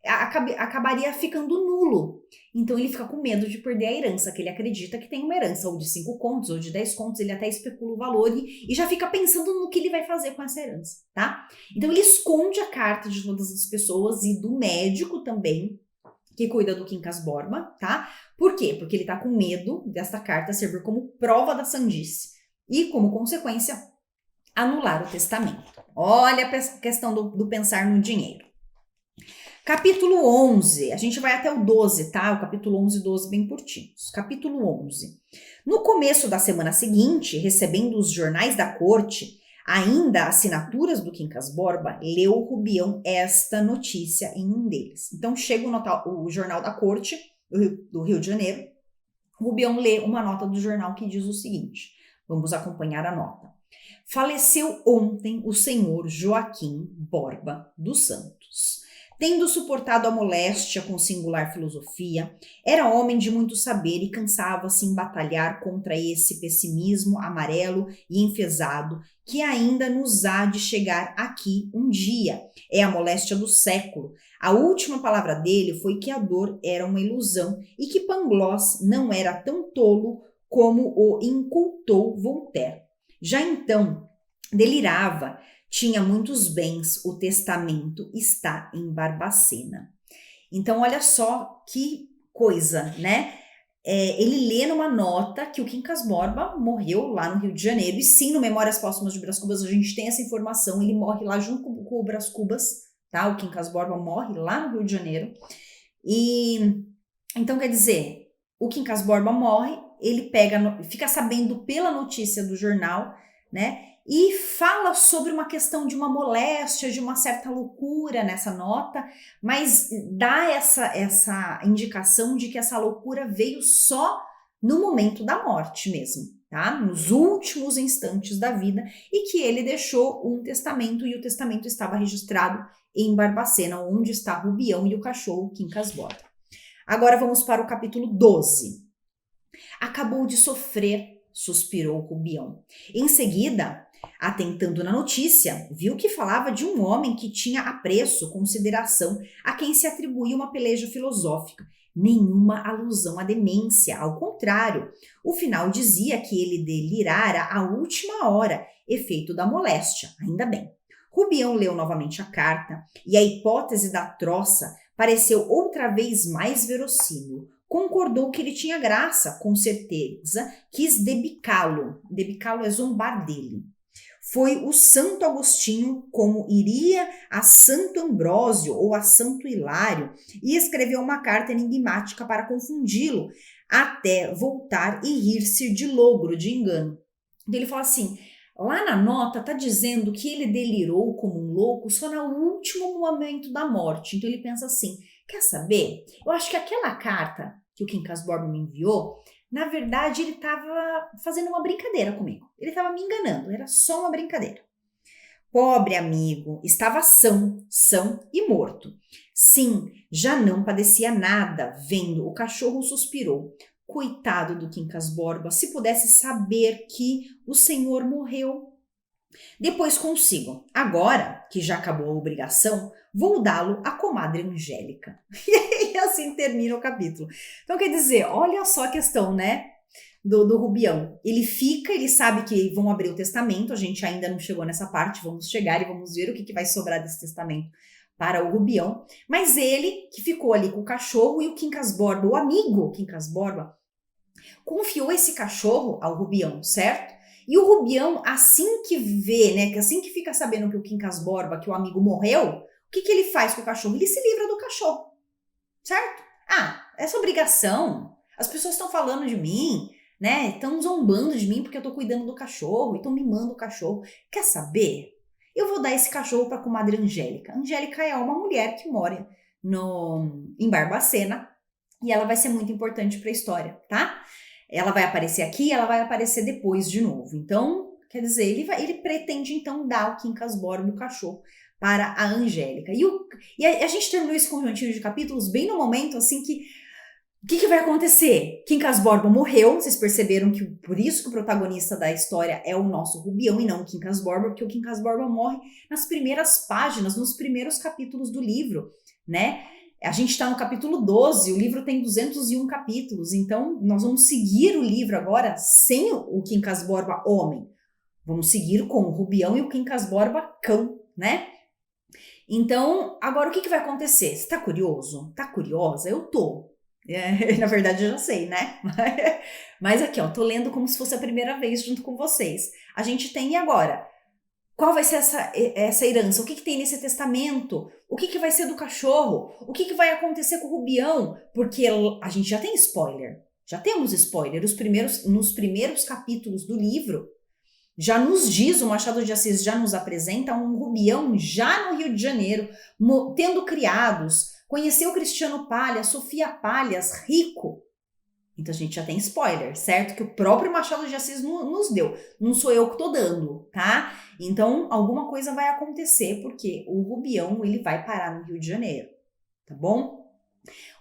A: acabaria ficando nulo. Então ele fica com medo de perder a herança, que ele acredita que tem uma herança, ou de 5 contos, ou de 10 contos, ele até especula o valor e já fica pensando no que ele vai fazer com essa herança, tá? Então ele esconde a carta de todas as pessoas e do médico também, que cuida do Quincas Borba, tá? Por quê? Porque ele tá com medo dessa carta servir como prova da sandice e, como consequência, anular o testamento. Olha a questão do pensar no dinheiro. Capítulo 11, a gente vai até o 12, tá? O capítulo 11 e 12 bem curtinhos. Capítulo 11. No começo da semana seguinte, recebendo os jornais da corte, ainda assinaturas do Quincas Borba, leu Rubião esta notícia em um deles. Então chega o jornal da corte do Rio de Janeiro, Rubião lê uma nota do jornal que diz o seguinte, vamos acompanhar a nota. Faleceu ontem o senhor Joaquim Borba dos Santos. Tendo suportado a moléstia com singular filosofia, era homem de muito saber e cansava-se em batalhar contra esse pessimismo amarelo e enfesado que ainda nos há de chegar aqui um dia. É a moléstia do século. A última palavra dele foi que a dor era uma ilusão e que Pangloss não era tão tolo como o incultou Voltaire. Já então, delirava. Tinha muitos bens, o testamento está em Barbacena. Então, olha só que coisa, né? Ele lê numa nota que o Quincas Borba morreu lá no Rio de Janeiro. E sim, no Memórias Póstumas de Brás Cubas a gente tem essa informação. Ele morre lá junto com o Brás Cubas, tá? O Quincas Borba morre lá no Rio de Janeiro. E então, quer dizer, o Quincas Borba morre, ele fica sabendo pela notícia do jornal, né? E fala sobre uma questão de uma moléstia, de uma certa loucura nessa nota, mas dá essa indicação de que essa loucura veio só no momento da morte mesmo, tá? Nos últimos instantes da vida, e que ele deixou um testamento, e o testamento estava registrado em Barbacena, onde está Rubião e o cachorro Quincas Borba. Agora vamos para o capítulo 12. Acabou de sofrer, suspirou Rubião. Em seguida, atentando na notícia, viu que falava de um homem que tinha apreço, consideração, a quem se atribuía uma peleja filosófica. nenhuma alusão à demência, ao contrário, o final dizia que ele delirara à última hora, efeito da moléstia, ainda bem. Rubião leu novamente a carta e a hipótese da troça pareceu outra vez mais verossímil. Concordou que ele tinha graça, com certeza, quis debicá-lo. Debicá-lo é zombar dele. Foi o Santo Agostinho, como iria a Santo Ambrósio ou a Santo Hilário, e escreveu uma carta enigmática para confundi-lo, até voltar e rir-se de logro, de engano. Então ele fala assim, lá na nota está dizendo que ele delirou como um louco só no último momento da morte. Então ele pensa assim, quer saber? Eu acho que aquela carta que o Quincas Borba me enviou, na verdade ele estava fazendo uma brincadeira comigo. Ele estava me enganando, era só uma brincadeira. Pobre amigo, estava são e morto. Sim, já não padecia nada. Vendo o cachorro suspirou. Coitado do Quincas Borba, se pudesse saber que o senhor morreu. Depois consigo. Agora, que já acabou a obrigação, vou dá-lo à comadre Angélica. E assim termina o capítulo. Então, quer dizer, olha só a questão, né? Do Rubião. Ele fica, ele sabe que vão abrir o testamento, a gente ainda não chegou nessa parte, vamos chegar e vamos ver o que vai sobrar desse testamento para o Rubião. Mas ele, que ficou ali com o cachorro, e o Quincas Borba, o amigo Quincas Borba, confiou esse cachorro ao Rubião, certo? E o Rubião, assim que vê, né, assim que fica sabendo que o Quincas Borba, que o amigo morreu, o que ele faz com o cachorro? Ele se livra do cachorro, certo? Ah, essa obrigação, as pessoas estão falando de mim, né, estão zombando de mim porque eu tô cuidando do cachorro, e estão mimando o cachorro. Quer saber? Eu vou dar esse cachorro para a comadre Angélica. Angélica é uma mulher que mora em Barbacena, e ela vai ser muito importante para a história, tá? Ela vai aparecer aqui, ela vai aparecer depois de novo. Então, quer dizer, ele pretende então dar o Quincas Borba, o cachorro, para a Angélica. E a gente terminou esse conjuntinho de capítulos bem no momento assim que o que vai acontecer? Quincas Borba morreu, vocês perceberam que por isso que o protagonista da história é o nosso Rubião e não o Quincas Borba, porque o Quincas Borba morre nas primeiras páginas, nos primeiros capítulos do livro, né? A gente está no capítulo 12, o livro tem 201 capítulos, então nós vamos seguir o livro agora sem o Quincas Borba homem. Vamos seguir com o Rubião e o Quincas Borba cão, né? Então, agora o que vai acontecer? Você tá curioso? Tá curiosa? Eu tô. Na verdade eu já sei, né? Mas aqui, ó, tô lendo como se fosse a primeira vez junto com vocês. A gente tem, e agora? Qual vai ser essa herança? O que tem nesse testamento? O que vai ser do cachorro? O que vai acontecer com o Rubião? Porque a gente já tem spoiler. Já temos spoiler. Nos primeiros capítulos do livro, já nos diz, o Machado de Assis já nos apresenta um Rubião já no Rio de Janeiro, tendo criados, conheceu Cristiano Palha, Sofia Palhas, rico. Então a gente já tem spoiler, certo? Que o próprio Machado de Assis nos deu. Não sou eu que tô dando, tá? Então alguma coisa vai acontecer, porque o Rubião, ele vai parar no Rio de Janeiro, tá bom?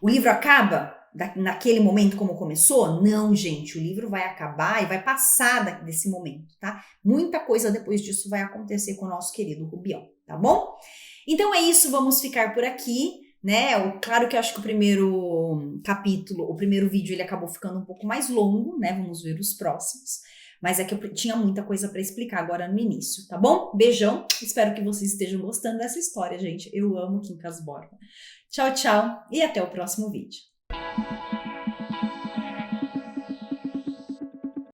A: O livro acaba naquele momento como começou? Não, gente, o livro vai acabar e vai passar desse momento, tá? Muita coisa depois disso vai acontecer com o nosso querido Rubião, tá bom? Então é isso, vamos ficar por aqui. Né? Claro que eu acho que o primeiro capítulo, o primeiro vídeo, ele acabou ficando um pouco mais longo, né? Vamos ver os próximos. Mas é que eu tinha muita coisa para explicar agora no início, tá bom? Beijão, espero que vocês estejam gostando dessa história, gente. Eu amo Quincas Borba. Tchau, tchau e até o próximo vídeo.